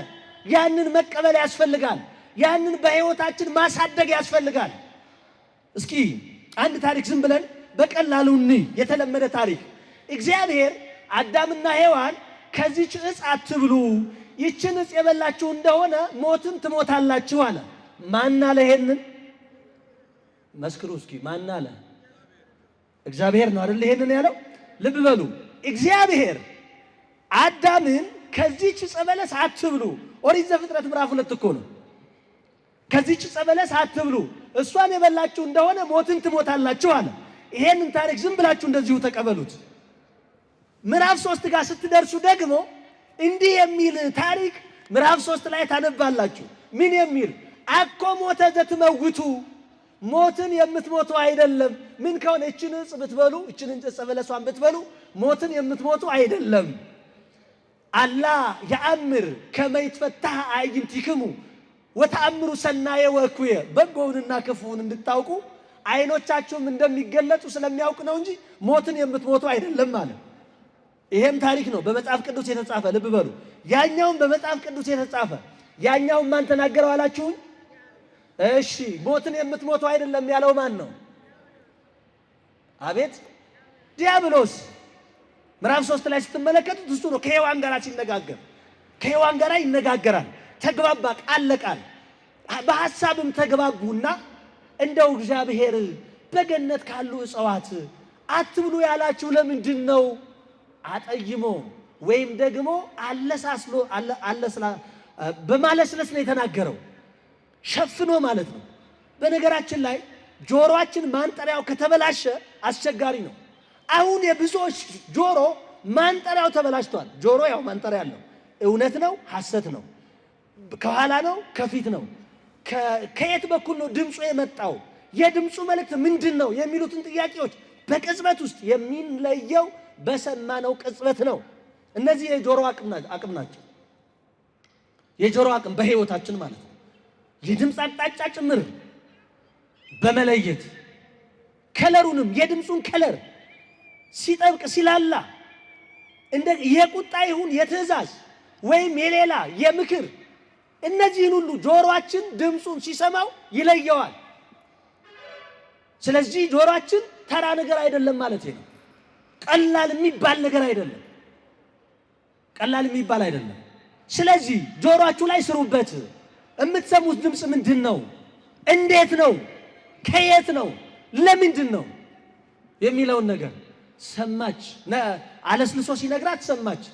ያንን መቀበል ያስፈልጋል። ያንን በሕይወታችን ማሳደግ ያስፈልጋል። እስኪ አንድ ታሪክ ዝም ብለን በቀላሉ የተለመደ ታሪክ እግዚአብሔር አዳምና ሔዋን ከዚህች ዕፅ አትብሉ፣ ይችን ዕፅ የበላችሁ እንደሆነ ሞትን ትሞታላችሁ አለ። ማን አለ? ይሄንን መስክሩ እስኪ። ማን አለ? እግዚአብሔር ነው አይደል ይሄንን ያለው? ልብ በሉ። እግዚአብሔር አዳምን ከዚህች ዕፀ በለስ አትብሉ፣ ኦሪት ዘፍጥረት ምዕራፍ 2 እኮ ነው። ከዚህች ዕፀ በለስ አትብሉ፣ እሷን የበላችሁ እንደሆነ ሞትን ትሞታላችሁ አለ። ይሄንን ታሪክ ዝም ብላችሁ እንደዚሁ ተቀበሉት። ምዕራፍ 3 ጋር ስትደርሱ ደግሞ እንዲህ የሚል ታሪክ ምዕራፍ 3 ላይ ታነባላችሁ። ምን የሚል? አኮ ሞተ ዘትመውቱ፣ ሞትን የምትሞቱ አይደለም። ምን ከሆነ እችን ዕፅ ብትበሉ፣ እችን ዕፀ በለሷን ብትበሉ ሞትን የምትሞቱ አይደለም። አላ የአምር ከመ ይትፈታህ አዕይንቲክሙ ወተአምሩ ሰናየ ወእኩየ፣ በጎውንና ክፉውን እንድታውቁ አይኖቻችሁም እንደሚገለጡ ስለሚያውቅ ነው እንጂ ሞትን የምትሞቱ አይደለም ማለት። ይሄም ታሪክ ነው በመጽሐፍ ቅዱስ የተጻፈ። ልብ በሉ። ያኛውም በመጽሐፍ ቅዱስ የተጻፈ። ያኛውም ማን ተናገረው አላችሁኝ? እሺ ሞትን የምትሞቱ አይደለም ያለው ማን ነው? አቤት ዲያብሎስ። ምዕራፍ 3 ላይ ስትመለከቱት እሱ ነው ከሔዋን ጋር ሲነጋገር። ከሔዋን ጋር ይነጋገራል። ተግባባ፣ ቃል ለቃል በሐሳብም ተግባቡና እንደው እግዚአብሔር በገነት ካሉ እጽዋት አትብሉ ያላችሁ ለምንድን ነው? አጠይሞ ወይም ደግሞ አለሳስሎ በማለስለስ ነው የተናገረው። ሸፍኖ ማለት ነው። በነገራችን ላይ ጆሮአችን ማንጠሪያው ከተበላሸ አስቸጋሪ ነው። አሁን የብዙዎች ጆሮ ማንጠሪያው ተበላሽቷል። ጆሮ ያው ማንጠሪያ አለው። እውነት ነው፣ ሐሰት ነው፣ ከኋላ ነው፣ ከፊት ነው፣ ከየት በኩል ነው ድምፁ የመጣው፣ የድምፁ መልእክት ምንድን ነው የሚሉትን ጥያቄዎች በቅጽበት ውስጥ የሚለየው በሰማነው ቅጽበት ነው። እነዚህ የጆሮ አቅም ናቸው። የጆሮ አቅም በሕይወታችን ማለት ነው። የድምፅ አቅጣጫ ጭምር በመለየት ከለሩንም የድምፁን ከለር ሲጠብቅ ሲላላ እንደ የቁጣ ይሁን የትእዛዝ ወይም የሌላ የምክር እነዚህን ሁሉ ጆሮአችን ድምፁን ሲሰማው ይለየዋል። ስለዚህ ጆሮአችን ተራ ነገር አይደለም ማለት ነው። ቀላል የሚባል ነገር አይደለም። ቀላል የሚባል አይደለም። ስለዚህ ጆሮአችሁ ላይ ስሩበት። የምትሰሙት ድምፅ ምንድን ነው? እንዴት ነው? ከየት ነው? ለምንድን ነው የሚለውን ነገር ሰማች። አለስልሶ ሲነግራት ሰማች።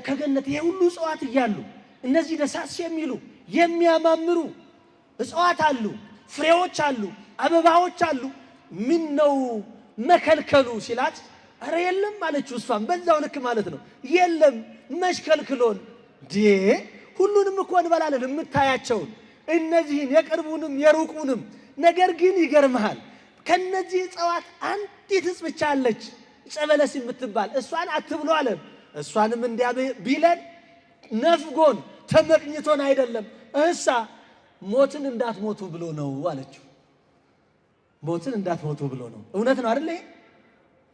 ከገነት ይሄ ሁሉ እጽዋት እያሉ እነዚህ ደሳስ የሚሉ የሚያማምሩ እጽዋት አሉ፣ ፍሬዎች አሉ፣ አበባዎች አሉ። ምን ነው መከልከሉ ሲላት፣ አረ የለም አለችው። እሷም በዛው ልክ ማለት ነው። የለም መሽከልክሎን ሁሉንም እኮ እንበላለን የምታያቸውን እነዚህን የቅርቡንም የሩቁንም። ነገር ግን ይገርምሃል ከነዚህ እጽዋት አንዲት ዕፅ ብቻ አለች፣ ዕፀ በለስ የምትባል እሷን አትብሉ አለን። እሷንም እንዲያ ቢለን ነፍጎን ተመቅኝቶን አይደለም፣ እሳ ሞትን እንዳትሞቱ ብሎ ነው አለችው። ሞትን እንዳትሞቱ ብሎ ነው። እውነት ነው አይደል?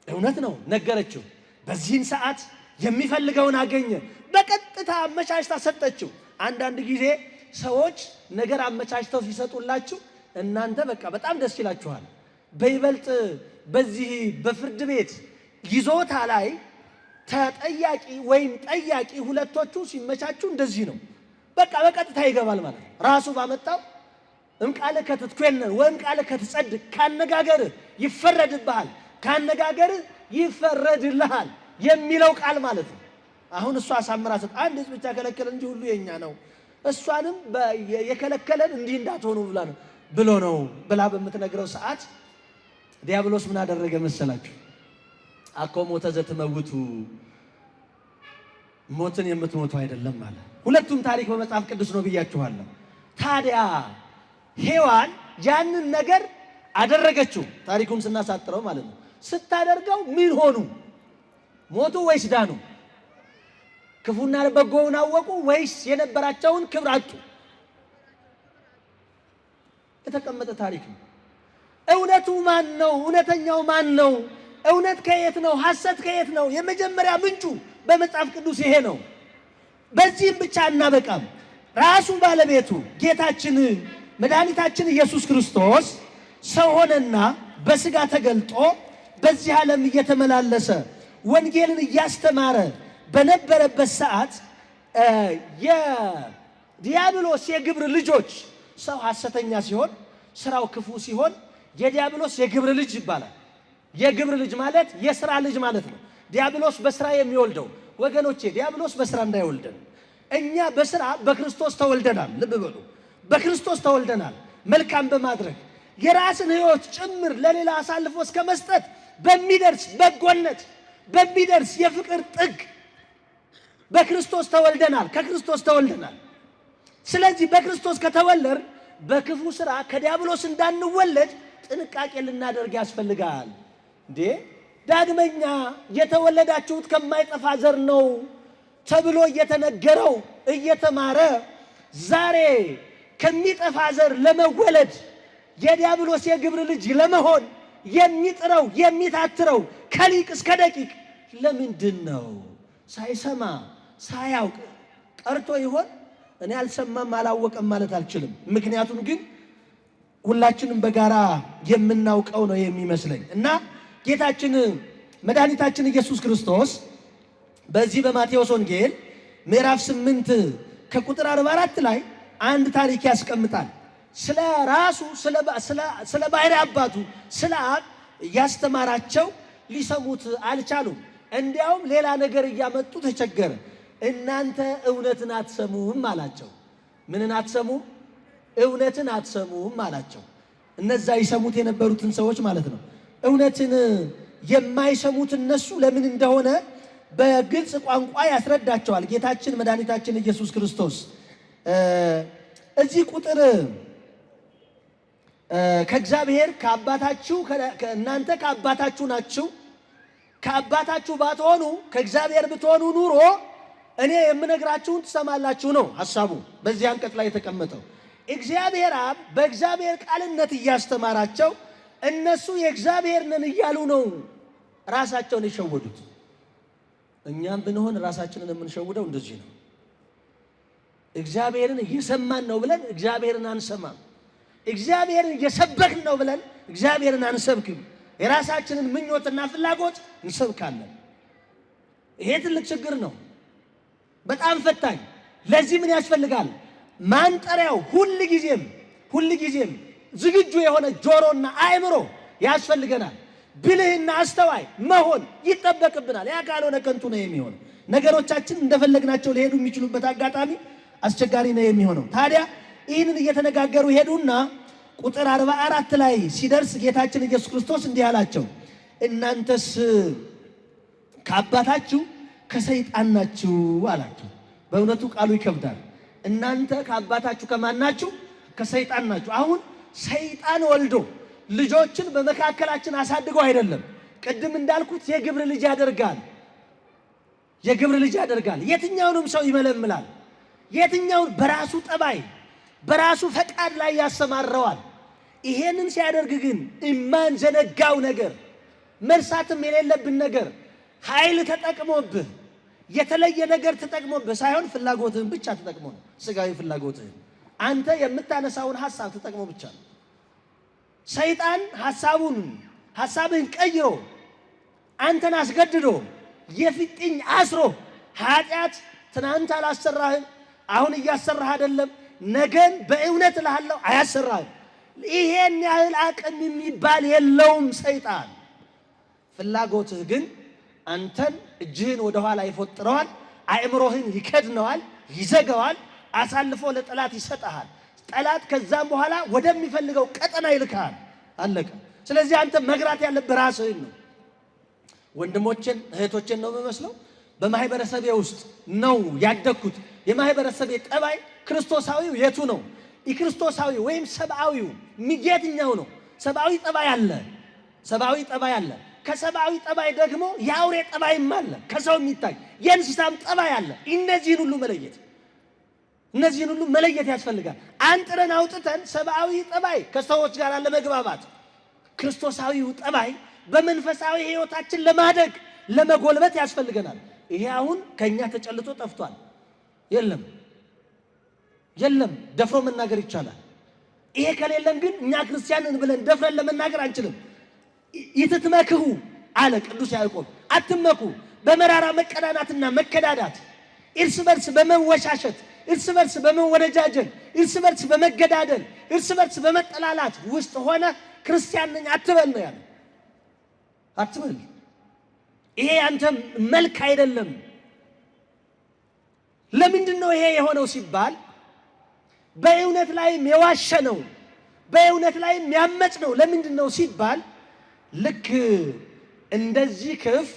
እውነት ነው ነገረችው። በዚህን ሰዓት የሚፈልገውን አገኘ። በቀጥታ አመቻችታ ሰጠችው። አንዳንድ ጊዜ ሰዎች ነገር አመቻችተው ሲሰጡላችሁ እናንተ በቃ በጣም ደስ ይላችኋል። በይበልጥ በዚህ በፍርድ ቤት ይዞታ ላይ ተጠያቂ ወይም ጠያቂ ሁለቶቹ ሲመቻቹ እንደዚህ ነው። በቃ በቀጥታ ይገባል ማለት ነው። ራሱ ባመጣው እምቃለ ከትትኮነን ወይም ቃለ ከትጸድቅ ካነጋገርህ ይፈረድብሃል፣ ካነጋገርህ ይፈረድልሃል የሚለው ቃል ማለት ነው። አሁን እሷ አሳምራ ሰጥ አንድ ሕዝብ ብቻ ከለከለ እንጂ ሁሉ የኛ ነው፣ እሷንም የከለከለን እንዲህ እንዳትሆኑ ብሎ ነው ብላ በምትነግረው ሰዓት ዲያብሎስ ምን አደረገ መሰላችሁ? አኮ ሞተ ዘትመውቱ፣ ሞትን የምትሞቱ አይደለም ማለት። ሁለቱም ታሪክ በመጽሐፍ ቅዱስ ነው ብያችኋለሁ። ታዲያ ሔዋን ያንን ነገር አደረገችው። ታሪኩን ስናሳጥረው ማለት ነው። ስታደርገው ምን ሆኑ? ሞቱ ወይስ ዳኑ? ክፉና በጎውን አወቁ ወይስ የነበራቸውን ክብር አጡ? የተቀመጠ ታሪክ ነው። እውነቱ ማን ነው? እውነተኛው ማን ነው? እውነት ከየት ነው? ሐሰት ከየት ነው? የመጀመሪያ ምንጩ በመጽሐፍ ቅዱስ ይሄ ነው። በዚህም ብቻ እናበቃም። ራሱ ባለቤቱ ጌታችን መድኃኒታችን ኢየሱስ ክርስቶስ ሰው ሆነና በሥጋ ተገልጦ በዚህ ዓለም እየተመላለሰ ወንጌልን እያስተማረ በነበረበት ሰዓት የዲያብሎስ የግብር ልጆች ሰው ሐሰተኛ ሲሆን ስራው ክፉ ሲሆን የዲያብሎስ የግብር ልጅ ይባላል። የግብር ልጅ ማለት የሥራ ልጅ ማለት ነው። ዲያብሎስ በሥራ የሚወልደው ወገኖቼ፣ ዲያብሎስ በሥራ እንዳይወልደን እኛ በሥራ በክርስቶስ ተወልደናል። ልብ በሉ፣ በክርስቶስ ተወልደናል። መልካም በማድረግ የራስን ሕይወት ጭምር ለሌላ አሳልፎ እስከ መስጠት በሚደርስ በጎነት በሚደርስ የፍቅር ጥግ በክርስቶስ ተወልደናል። ከክርስቶስ ተወልደናል። ስለዚህ በክርስቶስ ከተወለድ በክፉ ሥራ ከዲያብሎስ እንዳንወለድ ጥንቃቄ ልናደርግ ያስፈልጋል። እንዴ ዳግመኛ የተወለዳችሁት ከማይጠፋ ዘር ነው ተብሎ እየተነገረው እየተማረ ዛሬ ከሚጠፋ ዘር ለመወለድ የዲያብሎስ የግብር ልጅ ለመሆን የሚጥረው የሚታትረው ከሊቅ እስከ ደቂቅ ለምንድን ነው? ሳይሰማ ሳያውቅ ቀርቶ ይሆን? እኔ አልሰማም አላወቀም ማለት አልችልም። ምክንያቱም ግን ሁላችንም በጋራ የምናውቀው ነው የሚመስለኝ። እና ጌታችን መድኃኒታችን ኢየሱስ ክርስቶስ በዚህ በማቴዎስ ወንጌል ምዕራፍ 8 ከቁጥር 44 ላይ አንድ ታሪክ ያስቀምጣል። ስለ ራሱ ስለ ባሕርይ አባቱ ስለ አብ ያስተማራቸው ሊሰሙት አልቻሉም። እንዲያውም ሌላ ነገር እያመጡ ተቸገረ። እናንተ እውነትን አትሰሙም አላቸው። ምንን አትሰሙም? እውነትን አትሰሙም አላቸው። እነዛ ይሰሙት የነበሩትን ሰዎች ማለት ነው። እውነትን የማይሰሙት እነሱ ለምን እንደሆነ በግልጽ ቋንቋ ያስረዳቸዋል ጌታችን መድኃኒታችን ኢየሱስ ክርስቶስ። እዚህ ቁጥር ከእግዚአብሔር ከአባታችሁ እናንተ ከአባታችሁ ናችሁ፣ ከአባታችሁ ባትሆኑ ከእግዚአብሔር ብትሆኑ ኑሮ እኔ የምነግራችሁን ትሰማላችሁ ነው ሐሳቡ በዚህ አንቀጽ ላይ የተቀመጠው። እግዚአብሔር አብ በእግዚአብሔር ቃልነት እያስተማራቸው እነሱ የእግዚአብሔር ነን እያሉ ነው ራሳቸውን የሸወዱት። እኛም ብንሆን ራሳችንን የምንሸውደው እንደዚህ ነው። እግዚአብሔርን እየሰማን ነው ብለን እግዚአብሔርን አንሰማም። እግዚአብሔርን እየሰበክን ነው ብለን እግዚአብሔርን አንሰብክም። የራሳችንን ምኞትና ፍላጎት እንሰብካለን። ይሄ ትልቅ ችግር ነው፣ በጣም ፈታኝ። ለዚህ ምን ያስፈልጋል? ማንጠሪያው ሁልጊዜም ዝግጁ የሆነ ጆሮና አእምሮ ያስፈልገናል። ብልህና አስተዋይ መሆን ይጠበቅብናል። ያ ካልሆነ ከንቱ ነው የሚሆነው። ነገሮቻችን እንደፈለግናቸው ሊሄዱ የሚችሉበት አጋጣሚ አስቸጋሪ ነው የሚሆነው። ታዲያ ይህንን እየተነጋገሩ ሄዱና ቁጥር 44 ላይ ሲደርስ ጌታችን ኢየሱስ ክርስቶስ እንዲህ አላቸው፣ እናንተስ ከአባታችሁ ከሰይጣን ናችሁ አላቸው። በእውነቱ ቃሉ ይከብዳል። እናንተ ከአባታችሁ ከማን ናችሁ? ከሰይጣን ናችሁ። አሁን ሰይጣን ወልዶ ልጆችን በመካከላችን አሳድጎ አይደለም። ቅድም እንዳልኩት የግብር ልጅ ያደርጋል። የትኛውንም ሰው ይመለምላል። የትኛውን በራሱ ጠባይ በራሱ ፈቃድ ላይ ያሰማረዋል። ይሄንን ሲያደርግ ግን የማንዘነጋው ነገር መርሳትም የሌለብን ነገር ኃይል ተጠቅሞብህ የተለየ ነገር ተጠቅሞብህ ሳይሆን ፍላጎትህን ብቻ ተጠቅሞ ነው። ስጋዊ ፍላጎትህን አንተ የምታነሳውን ሐሳብ ተጠቅሞ ብቻ ነው። ሰይጣን ሐሳብህን ቀይሮ አንተን አስገድዶ የፊጥኝ አስሮ ኃጢአት ትናንት አላሰራህም፣ አሁን እያሰራህ አይደለም፣ ነገን በእውነት እልሃለሁ አያሰራህም። ይሄን ያህል አቅም የሚባል የለውም ሰይጣን። ፍላጎትህ ግን አንተን እጅህን ወደ ኋላ ይፎጥረዋል፣ አእምሮህን ይከድነዋል፣ ይዘጋዋል፣ አሳልፎ ለጠላት ይሰጠሃል። ጠላት ከዛም በኋላ ወደሚፈልገው ቀጠና ይልካል። አለቀ። ስለዚህ አንተ መግራት ያለብህ ራስህን ነው። ወንድሞችን እህቶችን ነው የምመስለው። በማህበረሰቤ ውስጥ ነው ያደግኩት። የማህበረሰቤ ጠባይ ክርስቶሳዊው የቱ ነው? የክርስቶሳዊ ወይም ሰብአዊው የትኛው ነው? ሰብአዊ ጠባይ አለ። ከሰብአዊ ጠባይ ደግሞ የአውሬ ጠባይም አለ። ከሰው የሚታይ የእንስሳም ጠባይ አለ። እነዚህን ሁሉ መለየት ያስፈልጋል። አንጥረን አውጥተን ሰብአዊ ጠባይ ከሰዎች ጋር ለመግባባት፣ ክርስቶሳዊው ጠባይ በመንፈሳዊ ሕይወታችን ለማደግ ለመጎልበት ያስፈልገናል። ይሄ አሁን ከኛ ተጨልጦ ጠፍቷል። የለም ደፍሮ መናገር ይቻላል። ይሄ ከሌለን ግን እኛ ክርስቲያንን ብለን ደፍረን ለመናገር አንችልም። ይትትመክሁ አለ ቅዱስ ያዕቆብ፣ አትመኩ በመራራ መቀዳናትና መከዳዳት፣ እርስ በርስ በመወሻሸት፣ እርስ በርስ በመወነጃጀል፣ እርስ በርስ በመገዳደል፣ እርስ በርስ በመጠላላት ውስጥ ሆነ ክርስቲያን ነኝ አትበል ነው ያለው። አትበል፣ ይሄ አንተ መልክ አይደለም። ለምንድን ነው ይሄ የሆነው ሲባል በእውነት ላይም የዋሸ ነው፣ በእውነት ላይም ያመጽ ነው። ለምንድን ነው ሲባል ልክ እንደዚህ ክፍ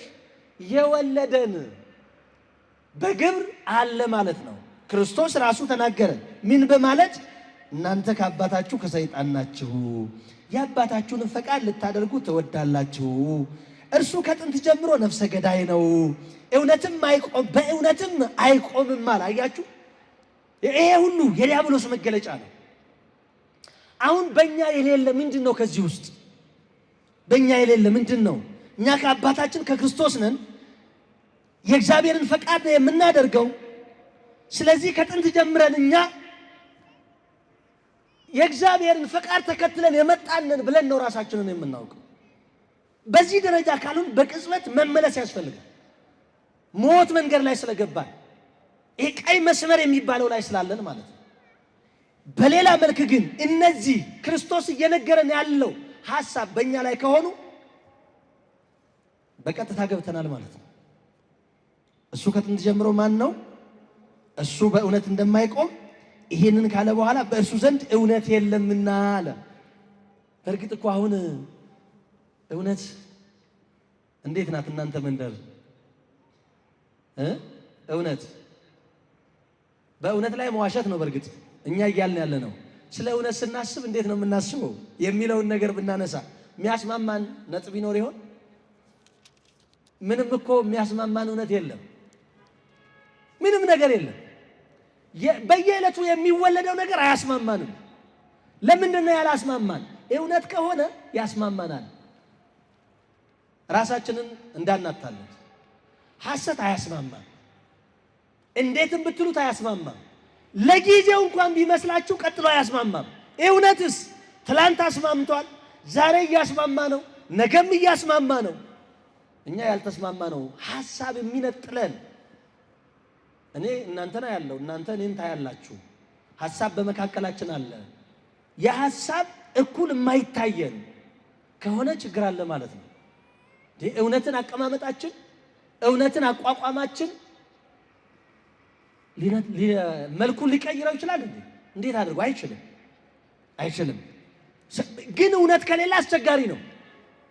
የወለደን በግብር አለ ማለት ነው። ክርስቶስ ራሱ ተናገረ። ምን በማለት እናንተ ከአባታችሁ ከሰይጣን ናችሁ፣ የአባታችሁን ፈቃድ ልታደርጉ ትወዳላችሁ። እርሱ ከጥንት ጀምሮ ነፍሰ ገዳይ ነው፣ በእውነትም አይቆምም አለ። አያችሁ፣ ይሄ ሁሉ የዲያብሎስ መገለጫ ነው። አሁን በእኛ የሌለ ምንድን ነው? ከዚህ ውስጥ በእኛ የሌለ ምንድን ነው? እኛ ከአባታችን ከክርስቶስ ነን፣ የእግዚአብሔርን ፈቃድ ነው የምናደርገው። ስለዚህ ከጥንት ጀምረን እኛ የእግዚአብሔርን ፈቃድ ተከትለን የመጣንን ብለን ነው ራሳችንን የምናውቀው። በዚህ ደረጃ ካሉን በቅጽበት መመለስ ያስፈልጋል። ሞት መንገድ ላይ ስለገባን ይሄ ቀይ መስመር የሚባለው ላይ ስላለን ማለት ነው። በሌላ መልክ ግን እነዚህ ክርስቶስ እየነገረን ያለው ሐሳብ በእኛ ላይ ከሆኑ በቀጥታ ገብተናል ማለት ነው። እሱ ከጥንት ጀምሮ ማን ነው? እሱ በእውነት እንደማይቆም ይሄንን ካለ በኋላ በእርሱ ዘንድ እውነት የለምና አለ። በእርግጥ እኮ አሁን እውነት እንዴት ናት እናንተ መንደር? እውነት በእውነት ላይ መዋሸት ነው። በእርግጥ እኛ እያልን ያለ ነው። ስለ እውነት ስናስብ እንዴት ነው የምናስበው የሚለውን ነገር ብናነሳ የሚያስማማን ነጥብ ይኖር ይሆን? ምንም እኮ የሚያስማማን እውነት የለም። ምንም ነገር የለም። በየዕለቱ የሚወለደው ነገር አያስማማንም። ለምንድን ነው ያላስማማን? እውነት ከሆነ ያስማማናል። ራሳችንን እንዳናታለን። ሐሰት አያስማማም። እንዴትም ብትሉት አያስማማም። ለጊዜው እንኳን ቢመስላችሁ ቀጥሎ አያስማማም። እውነትስ ትላንት አስማምቷል፣ ዛሬ እያስማማ ነው፣ ነገም እያስማማ ነው። እኛ ያልተስማማ ነው ሐሳብ የሚነጥለን። እኔ እናንተና ያለው እናንተ እኔን ታያላችሁ። ሐሳብ በመካከላችን አለ። የሐሳብ እኩል የማይታየን ከሆነ ችግር አለ ማለት ነው። እውነትን አቀማመጣችን፣ እውነትን አቋቋማችን መልኩን ሊቀይረው ይችላል እንዴ? እንዴት አድርጎ? አይችልም። ግን እውነት ከሌለ አስቸጋሪ ነው።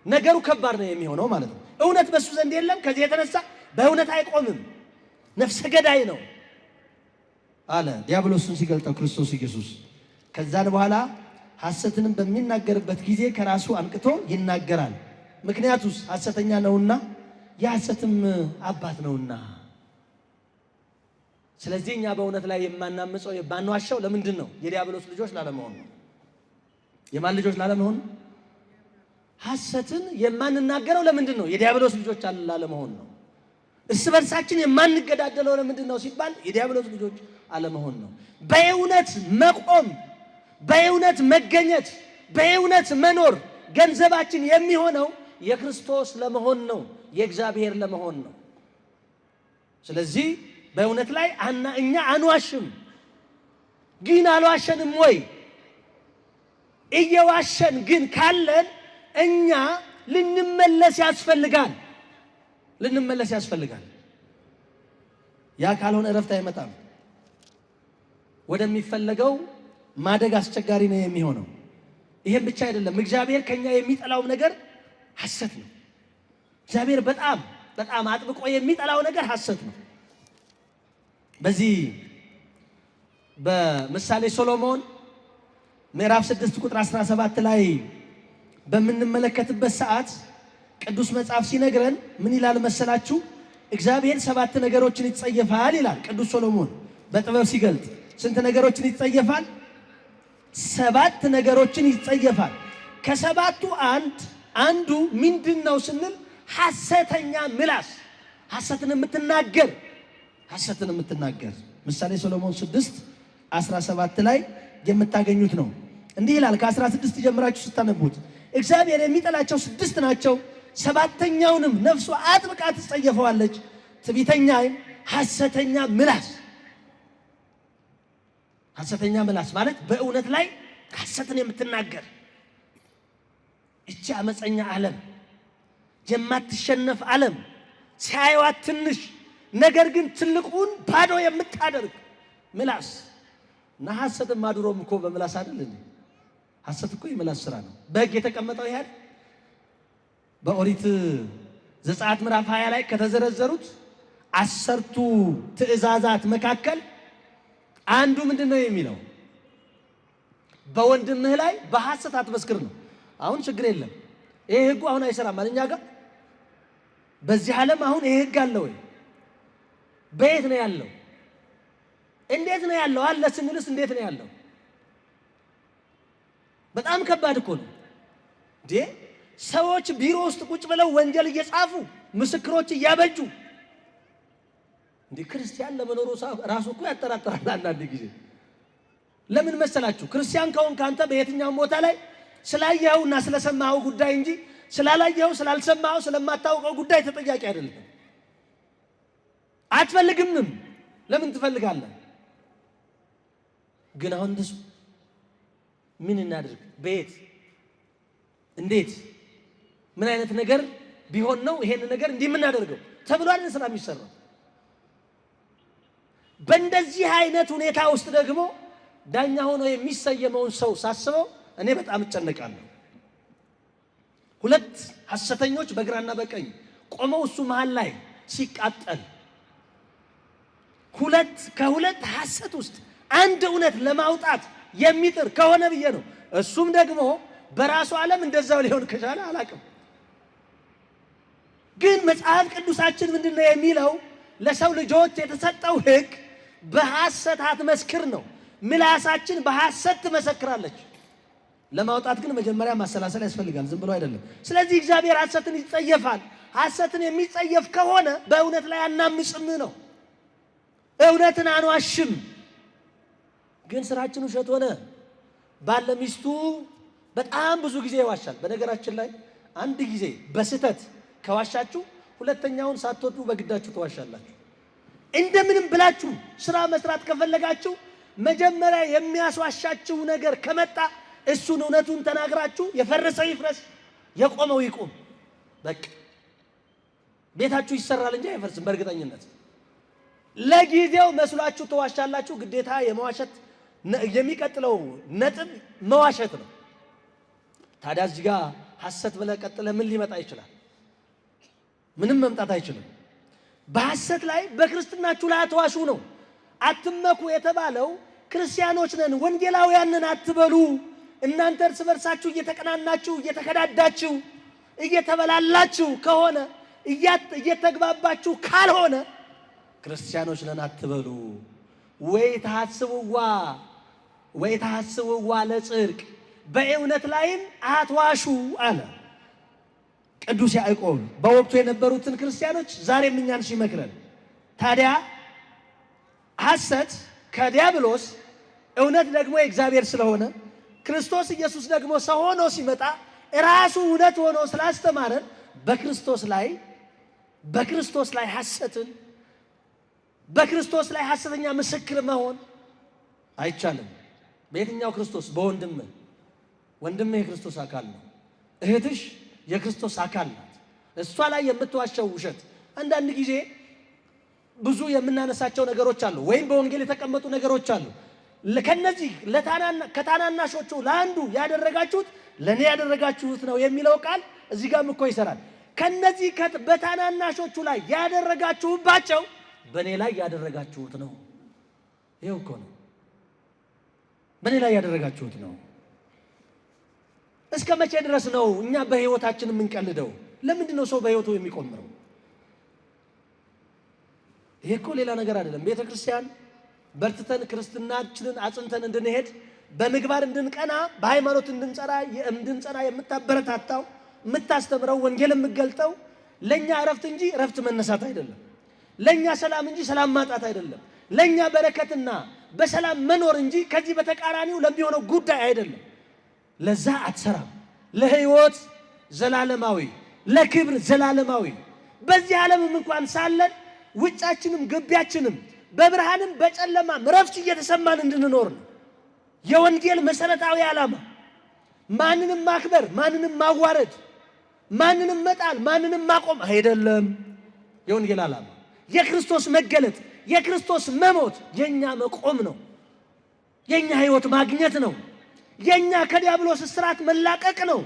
ነገሩ ከባድ ነው የሚሆነው ማለት ነው። እውነት በሱ ዘንድ የለም። ከዚህ የተነሳ በእውነት አይቆምም። ነፍሰ ገዳይ ነው አለ ዲያብሎስን ሲገልጠው ክርስቶስ ኢየሱስ። ከዛን በኋላ ሐሰትንም በሚናገርበት ጊዜ ከራሱ አንቅቶ ይናገራል። ምክንያቱስ ሐሰተኛ ነውና የሐሰትም አባት ነውና። ስለዚህ እኛ በእውነት ላይ የማናምፀው የማንዋሻው ለምንድን ነው? የዲያብሎስ ልጆች ላለመሆን ነው። የማን ልጆች ላለመሆን? ሐሰትን የማንናገረው ለምንድን ነው? የዲያብሎስ ልጆች ላለመሆን ነው። እርስ በርሳችን የማንገዳደለው ለምንድን ነው ሲባል የዲያብሎስ ልጆች አለመሆን ነው። በእውነት መቆም፣ በእውነት መገኘት፣ በእውነት መኖር ገንዘባችን የሚሆነው የክርስቶስ ለመሆን ነው፣ የእግዚአብሔር ለመሆን ነው። ስለዚህ በእውነት ላይ እኛ አንዋሽም። ግን አልዋሸንም ወይ? እየዋሸን ግን ካለን እኛ ልንመለስ ያስፈልጋል። ያ ካልሆነ እረፍት አይመጣም። ወደሚፈለገው ማደግ አስቸጋሪ ነው የሚሆነው። ይሄም ብቻ አይደለም፣ እግዚአብሔር ከኛ የሚጠላው ነገር ሐሰት ነው። እግዚአብሔር በጣም አጥብቆ የሚጠላው ነገር ሐሰት ነው። በዚህ በምሳሌ ሶሎሞን ምዕራፍ 6 ቁጥር 17 ላይ በምንመለከትበት ሰዓት ቅዱስ መጽሐፍ ሲነግረን ምን ይላል መሰላችሁ? እግዚአብሔር 7 ነገሮችን ይጸየፋል ይላል ቅዱስ ሶሎሞን በጥበብ ሲገልጥ። ስንት ነገሮችን ይጸየፋል? 7 ነገሮችን ይጸየፋል። ከሰባቱ አንዱ ምንድን ነው ስንል ሐሰተኛ ምላስ፣ ሐሰትን የምትናገር ምሳሌ ሶሎሞን 6 17 ላይ የምታገኙት ነው። እንዲህ ይላል። ከ16 ጀምራችሁ ስታነቡት እግዚአብሔር የሚጠላቸው 6 ናቸው፣ 7ኛውንም ነፍሱ አጥብቃ ትጸየፈዋለች። ትዕቢተኛ፣ ሐሰተኛ ምላስ። ሐሰተኛ ምላስ ማለት በእውነት ላይ ሐሰትን የምትናገር እቺ አመፀኛ ዓለም፣ የማትሸነፍ ዓለም፣ ሲያዩዋት ትንሽ ነገር ግን ትልቁን ባዶ የምታደርግ ምላስ እና ሐሰትን ማድሮም እኮ በምላስ አይደል እንዴ? ሐሰት እኮ የምላስ ስራ ነው። በሕግ የተቀመጠው ይሄ በኦሪት ዘጸአት ምዕራፍ 20 ላይ ከተዘረዘሩት 10ቱ ትእዛዛት መካከል አንዱ ምንድነው የሚለው? በወንድምህ ላይ በሐሰት አትመስክር ነው። አሁን ችግር የለም። ይሄ ሕጉ አሁን አይሰራም ማለት እኛ ጋር በዚህ ዓለም አሁን ይሄ ሕግ አለ ወይ? በየት ነው ያለው? እንዴት ነው ያለው? አለ ስንልስ እንዴት ነው ያለው? በጣም ከባድ እኮ ነው እንዴ! ሰዎች ቢሮ ውስጥ ቁጭ ብለው ወንጀል እየጻፉ ምስክሮች እያበጁ እንዴ! ክርስቲያን ለመኖሩ ራሱ እኮ ያጠራጥራል አንዳንድ ጊዜ። ለምን መሰላችሁ? ክርስቲያን ከሆንክ ካንተ በየትኛውም ቦታ ላይ ስላየኸውና ስለሰማኸው ጉዳይ እንጂ ስላላየኸው ስላልሰማኸው ስለማታውቀው ጉዳይ ተጠያቂ አይደለም። አትፈልግምም። ለምን ትፈልጋለህ? ግን አሁን እንደሱ ምን እናድርግ? በየት እንዴት ምን አይነት ነገር ቢሆን ነው ይሄን ነገር እንዲህ የምናደርገው ተብሏል ስራ የሚሰራው። በእንደዚህ አይነት ሁኔታ ውስጥ ደግሞ ዳኛ ሆኖ የሚሰየመውን ሰው ሳስበው እኔ በጣም እጨነቃለሁ። 2 ሐሰተኞች በግራና በቀኝ ቆመው እሱ መሃል ላይ ሲቃጠል ከሁለት ሐሰት ውስጥ አንድ እውነት ለማውጣት የሚጥር ከሆነ ብዬ ነው። እሱም ደግሞ በራሱ ዓለም እንደዛው ሊሆን ከቻለ አላቅም። ግን መጽሐፍ ቅዱሳችን ምንድነው የሚለው? ለሰው ልጆች የተሰጠው ሕግ በሐሰት አትመስክር ነው። ምላሳችን በሐሰት ትመሰክራለች። ለማውጣት ግን መጀመሪያ ማሰላሰል ያስፈልጋል፣ ዝም ብሎ አይደለም። ስለዚህ እግዚአብሔር ሐሰትን ይጸየፋል። ሐሰትን የሚጸየፍ ከሆነ በእውነት ላይ አናምጽም ነው። እውነትን አንዋሽም። ግን ስራችን ውሸት ሆነ። ባለ ሚስቱ በጣም ብዙ ጊዜ ይዋሻል። በነገራችን ላይ አንድ ጊዜ በስህተት ከዋሻችሁ ሁለተኛውን ሳትወዱ በግዳችሁ ተዋሻላችሁ። እንደምንም ብላችሁ ስራ መስራት ከፈለጋችሁ መጀመሪያ የሚያስዋሻችሁ ነገር ከመጣ እሱን እውነቱን ተናግራችሁ የፈረሰው ይፍረስ፣ የቆመው ይቁም። በቃ ቤታችሁ ይሰራል እንጂ አይፈርስም በእርግጠኝነት። ለጊዜው መስሏችሁ ተዋሻላችሁ። ግዴታ የመዋሸት የሚቀጥለው ነጥብ መዋሸት ነው። ታዲያ እዚህ ጋር ሐሰት ብለህ ቀጥለህ ምን ሊመጣ ይችላል? ምንም መምጣት አይችልም። በሐሰት ላይ በክርስትናችሁ ላይ አትዋሹ ነው። አትመኩ የተባለው ክርስቲያኖች ነን ወንጌላውያንን አትበሉ። እናንተ እርስ በርሳችሁ እየተቀናናችሁ እየተከዳዳችሁ እየተበላላችሁ ከሆነ እየተግባባችሁ ካልሆነ ክርስቲያኖች ነን አትበሉ። ወይ ተሐስቡዋ ለጽድቅ በእውነት ላይም አትዋሹ አለ ቅዱስ ያዕቆብ በወቅቱ የነበሩትን ክርስቲያኖች ዛሬም እኛን ሲመክረን። ታዲያ ሐሰት ከዲያብሎስ እውነት ደግሞ የእግዚአብሔር ስለሆነ ክርስቶስ ኢየሱስ ደግሞ ሰው ሆኖ ሲመጣ ራሱ እውነት ሆኖ ስላስተማረን በክርስቶስ ላይ ሐሰትን በክርስቶስ ላይ ሐሰተኛ ምስክር መሆን አይቻልም። በየትኛው ክርስቶስ? ወንድምህ የክርስቶስ አካል ነው። እህትሽ የክርስቶስ አካል ናት። እሷ ላይ የምትዋሸው ውሸት አንዳንድ ጊዜ ብዙ የምናነሳቸው ነገሮች አሉ፣ ወይም በወንጌል የተቀመጡ ነገሮች አሉ። ከነዚህ ከታናናሾቹ ለአንዱ ያደረጋችሁት ለኔ ያደረጋችሁት ነው የሚለው ቃል እዚህ ጋርም እኮ ይሰራል። ከነዚህ በታናናሾቹ ላይ ያደረጋችሁባቸው በኔ ላይ ያደረጋችሁት ነው። ይሄው እኮ ነው፣ በኔ ላይ ያደረጋችሁት ነው። እስከ መቼ ድረስ ነው እኛ በህይወታችን የምንቀልደው? ለምንድን ነው ሰው በህይወቱ የሚቆምረው? ይሄ እኮ ሌላ ነገር አይደለም። ቤተ ክርስቲያን በርትተን ክርስትናችንን አጽንተን እንድንሄድ በምግባር እንድንቀና በሃይማኖት እንድንጸና የምታበረታታው የምታስተምረው ወንጌል የምትገልጠው ለኛ እረፍት እንጂ እረፍት መነሳት አይደለም። ለኛ ሰላም እንጂ ሰላም ማጣት አይደለም። ለኛ በረከትና በሰላም መኖር እንጂ ከዚህ በተቃራኒው ለሚሆነው ጉዳይ አይደለም። ለዛ አትሰራም። ለሕይወት ዘላለማዊ፣ ለክብር ዘላለማዊ በዚህ ዓለምም እንኳን ሳለን ውጫችንም ግቢያችንም በብርሃንም በጨለማም ረፍት እየተሰማን እንድንኖር ነው የወንጌል መሰረታዊ ዓላማ። ማንንም ማክበር፣ ማንንም ማዋረድ፣ ማንንም መጣል፣ ማንንም ማቆም አይደለም የወንጌል ዓላማ። የክርስቶስ መገለጥ፣ የክርስቶስ መሞት የኛ መቆም ነው። የኛ ሕይወት ማግኘት ነው። የኛ ከዲያብሎስ እስራት መላቀቅ ነው።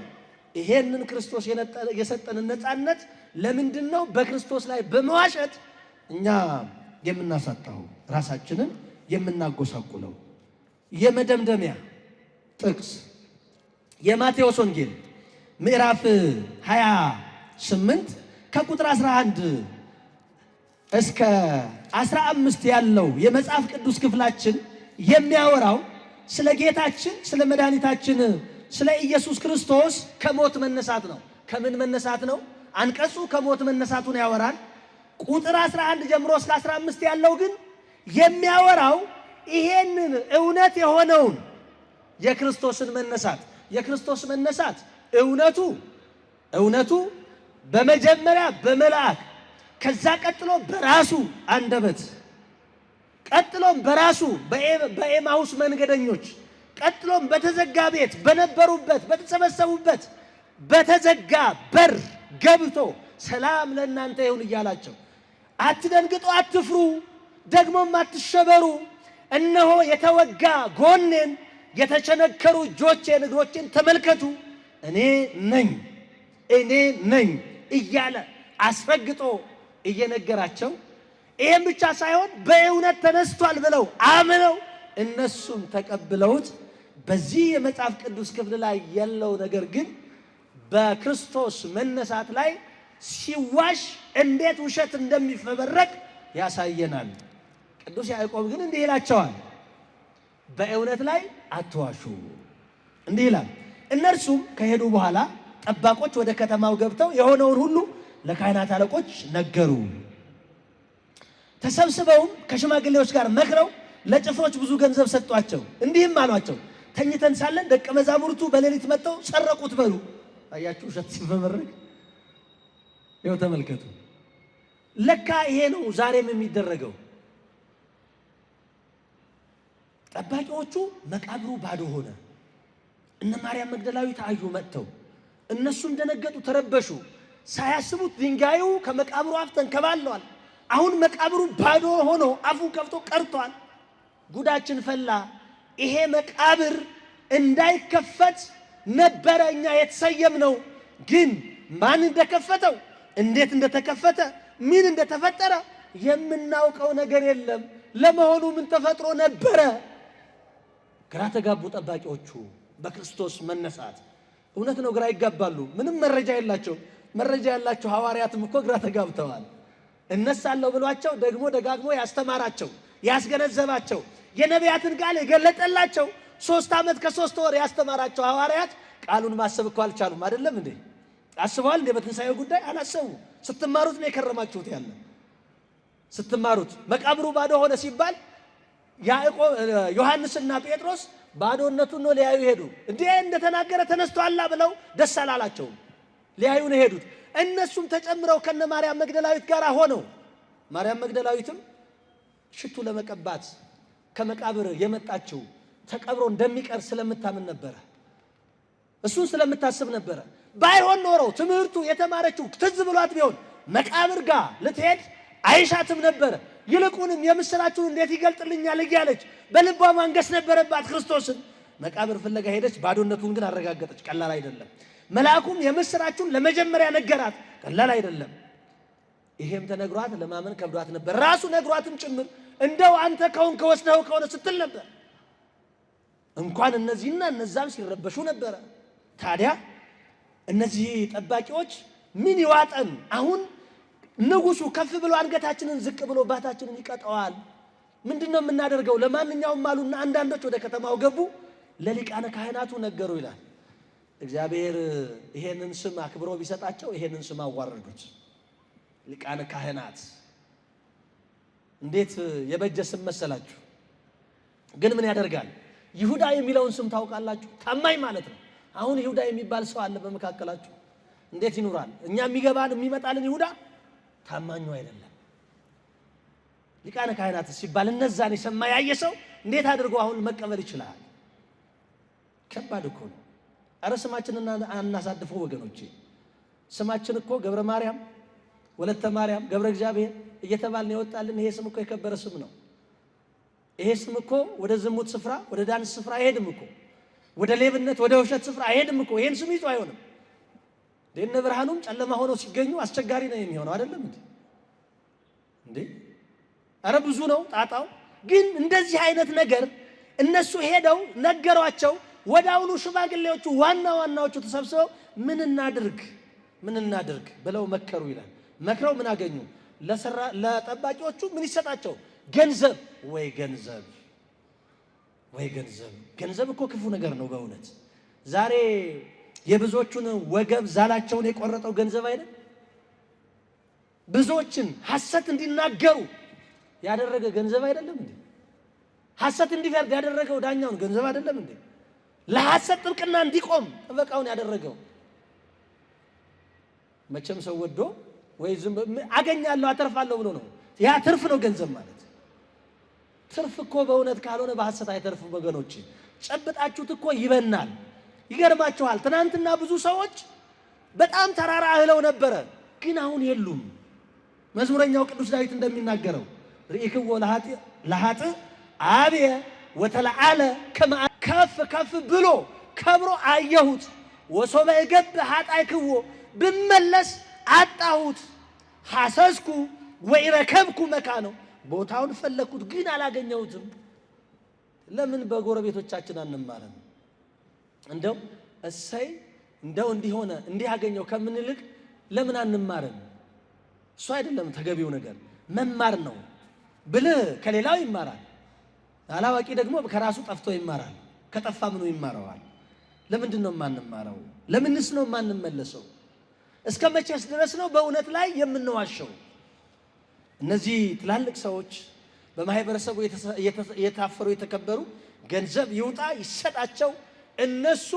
ይሄንን ክርስቶስ የሰጠንን ነፃነት ለምንድን ነው በክርስቶስ ላይ በመዋሸት እኛ የምናሳጣው፣ ራሳችንን የምናጎሳቁለው? የመደምደሚያ ጥቅስ የማቴዎስ ወንጌል ምዕራፍ 28 ከቁጥር 11 እስከ 15 ያለው የመጽሐፍ ቅዱስ ክፍላችን የሚያወራው ስለ ጌታችን ስለ መድኃኒታችን ስለ ኢየሱስ ክርስቶስ ከሞት መነሳት ነው። ከምን መነሳት ነው? አንቀጹ ከሞት መነሳቱን ያወራል። ቁጥር 11 ጀምሮ እስከ 15 ያለው ግን የሚያወራው ይሄንን እውነት የሆነውን የክርስቶስን መነሳት። የክርስቶስ መነሳት እውነቱ በመጀመሪያ በመልአክ ከዛ ቀጥሎ በራሱ አንደበት ቀጥሎም በራሱ በኤማሁስ መንገደኞች ቀጥሎም በተዘጋ ቤት በነበሩበት በተሰበሰቡበት በተዘጋ በር ገብቶ ሰላም ለእናንተ ይሁን እያላቸው አትደንግጡ፣ አትፍሩ፣ ደግሞም አትሸበሩ፣ እነሆ የተወጋ ጎኔን የተቸነከሩ እጆቼን እግሮቼን ተመልከቱ፣ እኔ ነኝ እያለ አስረግጦ እየነገራቸው ይህም ብቻ ሳይሆን በእውነት ተነስቷል ብለው አምነው እነሱም ተቀብለውት በዚህ የመጽሐፍ ቅዱስ ክፍል ላይ ያለው ነገር ግን በክርስቶስ መነሳት ላይ ሲዋሽ እንዴት ውሸት እንደሚፈበረቅ ያሳየናል። ቅዱስ ያዕቆብ ግን እንዲህ ይላቸዋል፣ በእውነት ላይ አትዋሹ። እንዲህ ይላል፣ እነርሱም ከሄዱ በኋላ ጠባቆች ወደ ከተማው ገብተው የሆነውን ሁሉ ለካህናት አለቆች ነገሩ። ተሰብስበውም ከሽማግሌዎች ጋር መክረው ለጭፍሮች ብዙ ገንዘብ ሰጧቸው። እንዲህም አሏቸው፣ ተኝተን ሳለን ደቀ መዛሙርቱ በሌሊት መጥተው ሰረቁት በሉ። አያችሁ ውሸት ሲፈበረክ። ይኸው ተመልከቱ። ለካ ይሄ ነው ዛሬም የሚደረገው። ጠባቂዎቹ መቃብሩ ባዶ ሆነ። እነ ማርያም መግደላዊት አዩ መጥተው። እነሱም ደነገጡ፣ ተረበሹ። ሳያስቡት ድንጋዩ ከመቃብሩ አፍ ተንከባለዋል። አሁን መቃብሩ ባዶ ሆኖ አፉን ከፍቶ ቀርቷል። ጉዳችን ፈላ። ይሄ መቃብር እንዳይከፈት ነበረ እኛ የተሰየምነው። ግን ማን እንደከፈተው፣ እንዴት እንደተከፈተ፣ ምን እንደተፈጠረ የምናውቀው ነገር የለም። ለመሆኑ ምን ተፈጥሮ ነበረ? ግራ ተጋቡ ጠባቂዎቹ በክርስቶስ መነሳት። እውነት ነው፣ ግራ ይጋባሉ። ምንም መረጃ የላቸው። መረጃ ያላቸው ሐዋርያትም እኮ ግራ ተጋብተዋል። እነሳለሁ ብሏቸው ደግሞ ደጋግሞ ያስተማራቸው ያስገነዘባቸው የነቢያትን ቃል የገለጠላቸው 3 ዓመት ከ3 ወር ያስተማራቸው ሐዋርያት ቃሉን ማሰብ እኮ አልቻሉም። አይደለም እንዴ? አስበዋል እንዴ? በትንሣኤው ጉዳይ አላሰቡ። ስትማሩት ነው የከረማችሁት። ያለ ስትማሩት መቃብሩ ባዶ ሆነ ሲባል ዮሐንስና ጴጥሮስ ባዶነቱን ነው ሊያዩ ሄዱ። እንዴ እንደተናገረ ተነስቷላ ብለው ደስ አላላቸውም። ሊያዩ ነው ሄዱት። እነሱም ተጨምረው ከነ ማርያም መግደላዊት ጋር ሆነው፣ ማርያም መግደላዊትም ሽቱ ለመቀባት ከመቃብር የመጣችው ተቀብሮ እንደሚቀር ስለምታምን ነበረ። እሱን ስለምታስብ ነበረ። ባይሆን ኖሮ ትምህርቱ የተማረችው ትዝ ብሏት ቢሆን መቃብር ጋር ልትሄድ አይሻትም ነበረ። ይልቁንም የምስራችሁን እንዴት ይገልጥልኛል እያለች በልቧ ማንገስ ነበረባት ክርስቶስን። መቃብር ፍለጋ ሄደች፣ ባዶነቱን ግን አረጋገጠች። ቀላል አይደለም። መልአኩም የምስራችሁን ለመጀመሪያ ነገራት። ቀላል አይደለም። ይሄም ተነግሯት ለማመን ከብዷት ነበር። ራሱ ነግሯትም ጭምር እንደው አንተ ከሆንክ ወስደው ከሆነ ስትል ነበር። እንኳን እነዚህና እነዛም ሲረበሹ ነበረ። ታዲያ እነዚህ ጠባቂዎች ምን ይዋጠን? አሁን ንጉሱ ከፍ ብሎ አንገታችንን ዝቅ ብሎ ባታችንን ይቀጠዋል። ምንድነው የምናደርገው? ለማንኛውም አሉና አንዳንዶች ወደ ከተማው ገቡ፣ ለሊቃነ ካህናቱ ነገሩ ይላል። እግዚአብሔር ይሄንን ስም አክብሮ ቢሰጣቸው ይሄንን ስም አዋረዱት። ሊቃነ ካህናት እንዴት የበጀ ስም መሰላችሁ? ግን ምን ያደርጋል? ይሁዳ የሚለውን ስም ታውቃላችሁ? ታማኝ ማለት ነው። አሁን ይሁዳ የሚባል ሰው አለ በመካከላችሁ? እንዴት ይኖራል? እኛ የሚገባን የሚመጣልን ይሁዳ ታማኙ አይደለም። ሊቃነ ካህናት ሲባል እነዛን የሰማ ያየ ሰው እንዴት አድርጎ አሁን መቀበል ይችላል? ከባድ እኮ ነው። ኧረ ስማችንን አናሳድፈው ወገኖቼ። ስማችን እኮ ገብረ ማርያም፣ ወለተ ማርያም፣ ገብረ እግዚአብሔር እየተባልን የወጣልን ይሄ ስም እኮ የከበረ ስም ነው። ይሄ ስም እኮ ወደ ዝሙት ስፍራ፣ ወደ ዳንስ ስፍራ አይሄድም እኮ፣ ወደ ሌብነት፣ ወደ ውሸት ስፍራ አይሄድም እኮ። ይሄን ስም ይዞ አይሆንም። ደነ ብርሃኑም ጨለማ ሆነው ሲገኙ አስቸጋሪ ነው የሚሆነው አይደለም እንዴ? አረ ብዙ ነው ጣጣው። ግን እንደዚህ አይነት ነገር እነሱ ሄደው ነገሯቸው። ወዳውኑ ሽማግሌዎቹ ዋናዎቹ ተሰብስበው ምን እናድርግ ብለው መከሩ ይላል። መክረው ምን አገኙ? ለጠባቂዎቹ ምን ይሰጣቸው? ገንዘብ። ገንዘብ እኮ ክፉ ነገር ነው በእውነት። ዛሬ የብዙዎቹን ወገብ ዛላቸውን የቆረጠው ገንዘብ አይደል? ብዙዎችን ሐሰት እንዲናገሩ ያደረገ ገንዘብ አይደለም እንዴ? ሐሰት እንዲፈርድ ያደረገው ዳኛውን ገንዘብ አይደለም እንዴ? ለሐሰት ጥብቅና እንዲቆም ጠበቃውን ያደረገው መቼም ሰው ወዶ ወይ ዝም አገኛለሁ አተርፋለሁ ብሎ ነው። ያ ትርፍ ነው ገንዘብ ማለት። ትርፍ እኮ በእውነት ካልሆነ በሐሰት አይተርፍም ወገኖች። ጨብጣችሁት እኮ ይበናል። ይገርማችኋል። ትናንትና ብዙ ሰዎች በጣም ተራራ እህለው ነበረ፣ ግን አሁን የሉም። መዝሙረኛው ቅዱስ ዳዊት እንደሚናገረው ርኢክዎ ለኃጥእ አብየ ወተለዓለ ከፍ ብሎ ከብሮ አየሁት። ወሶበ እገብ ኃጣይክዎ ብመለስ አጣሁት። ሐሰስኩ ወኢረከብኩ መካነው ቦታውን ፈለኩት ግን አላገኘሁትም። ለምን በጎረቤቶቻችን አንማረም? እንደው እሰይ እንደው እንዲሆነ እንዲያገኘው ከምንልቅ ለምን አንማረም? እሱ አይደለም ተገቢው ነገር፣ መማር ነው። ብልህ ከሌላው ይማራል፣ አላዋቂ ደግሞ ከራሱ ጠፍቶ ይማራል። ከጠፋ ምኑ ይማረዋል? ለምንድን ነው የማንማረው? ለምንስ ነው የማንመለሰው? እስከ መቼስ ድረስ ነው በእውነት ላይ የምንዋሸው? እነዚህ ትላልቅ ሰዎች በማህበረሰቡ የታፈሩ የተከበሩ ገንዘብ ይውጣ ይሰጣቸው፣ እነሱ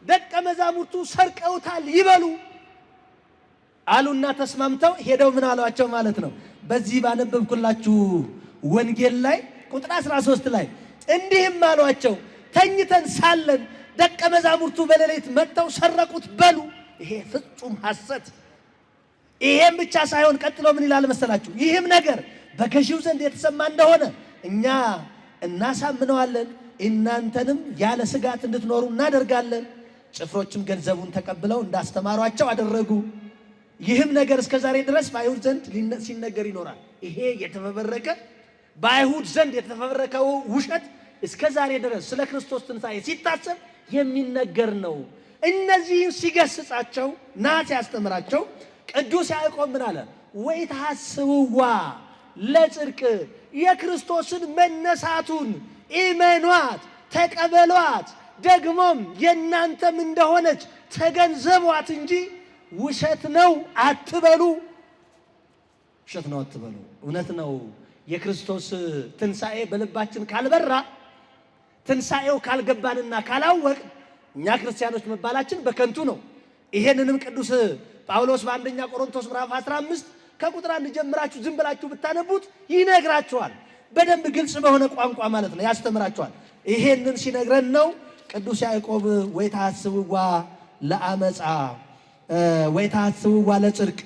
ደቀ መዛሙርቱ ሰርቀውታል ይበሉ አሉና ተስማምተው ሄደው ምን አሏቸው ማለት ነው? በዚህ ባነበብኩላችሁ ወንጌል ላይ ቁጥር 13 ላይ እንዲህም አሏቸው፣ ተኝተን ሳለን ደቀ መዛሙርቱ በሌሊት መጥተው ሰረቁት በሉ። ይሄ ፍጹም ሐሰት። ይሄም ብቻ ሳይሆን ቀጥሎ ምን ይላል መሰላችሁ? ይህም ነገር በገዢው ዘንድ የተሰማ እንደሆነ እኛ እናሳምነዋለን፣ እናንተንም ያለ ስጋት እንድትኖሩ እናደርጋለን። ጭፍሮችም ገንዘቡን ተቀብለው እንዳስተማሯቸው አደረጉ። ይህም ነገር እስከ ዛሬ ድረስ በአይሁድ ዘንድ ሲነገር ይኖራል። ይሄ የተፈበረከ በአይሁድ ዘንድ የተፈበረከው ውሸት እስከ ዛሬ ድረስ ስለ ክርስቶስ ትንሣኤ ሲታሰብ የሚነገር ነው። እነዚህን ሲገስጻቸው ና ሲያስተምራቸው ቅዱስ ያዕቆብ ምን አለ? ወይታስብዋ ለጽድቅ የክርስቶስን መነሳቱን ኢመኗት፣ ተቀበሏት፣ ደግሞም የእናንተም እንደሆነች ተገንዘቧት እንጂ ውሸት ነው አትበሉ። ውሸት ነው አትበሉ። እውነት ነው። የክርስቶስ ትንሣኤ በልባችን ካልበራ፣ ትንሣኤው ካልገባንና ካላወቅ እኛ ክርስቲያኖች መባላችን በከንቱ ነው። ይሄንንም ቅዱስ ጳውሎስ በአንደኛ ቆሮንቶስ ምዕራፍ 15 ከቁጥር 1 ጀምራችሁ ዝም ብላችሁ ብታነቡት ይነግራችኋል። በደንብ ግልጽ በሆነ ቋንቋ ማለት ነው ያስተምራችኋል። ይሄንን ሲነግረን ነው ቅዱስ ያዕቆብ ወይታስብዋ ለአመፃ ወይታስብዋ ለጽድቅ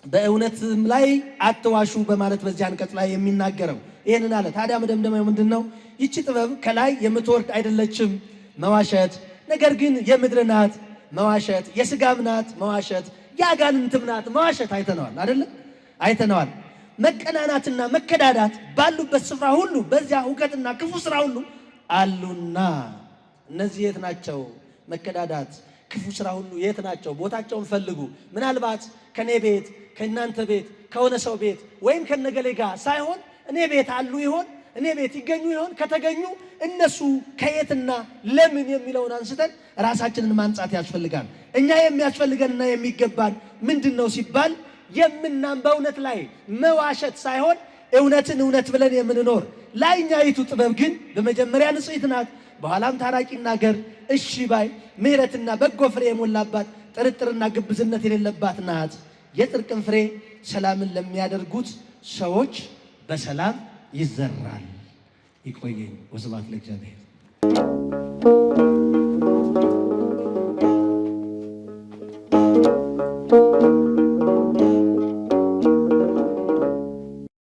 በእውነትም ላይ አትዋሹ በማለት በዚህ አንቀጽ ላይ የሚናገረው ይሄንን አለ። ታዲያ መደምደሚያው ምንድነው? ይቺ ጥበብ ከላይ የምትወርድ አይደለችም መዋሸት፣ ነገር ግን የምድር ናት መዋሸት፣ የሥጋም ናት መዋሸት፣ የአጋንንትም ናት መዋሸት። አይተነዋል አይደለ? አይተነዋል። መቀናናትና መከዳዳት ባሉበት ስፍራ ሁሉ በዚያ ሁከትና ክፉ ስራ ሁሉ አሉና። እነዚህ የት ናቸው? መከዳዳት፣ ክፉ ስራ ሁሉ የት ናቸው? ቦታቸውን ፈልጉ። ምናልባት ከኔ ቤት፣ ከእናንተ ቤት፣ ከሆነ ሰው ቤት ወይም ከነገሌ ጋር ሳይሆን እኔ ቤት አሉ ይሆን? እኔ ቤት ይገኙ ይሆን? ከተገኙ እነሱ ከየትና ለምን የሚለውን አንስተን ራሳችንን ማንጻት ያስፈልጋል። እኛ የሚያስፈልገንና የሚገባን ምንድነው ሲባል በእውነት ላይ መዋሸት ሳይሆን እውነትን እውነት ብለን የምንኖር ላይኛይቱ ጥበብ ግን በመጀመሪያ ንጽሕት ናት፣ በኋላም ታራቂና ገር፣ እሺ ባይ፣ ምሕረትና በጎ ፍሬ የሞላባት፣ ጥርጥርና ግብዝነት የሌለባት ናት። የጽድቅን ፍሬ ሰላምን ለሚያደርጉት ሰዎች በሰላም ይዘራል። ይቆየኝ። ወስብሐት ለእግዚአብሔር።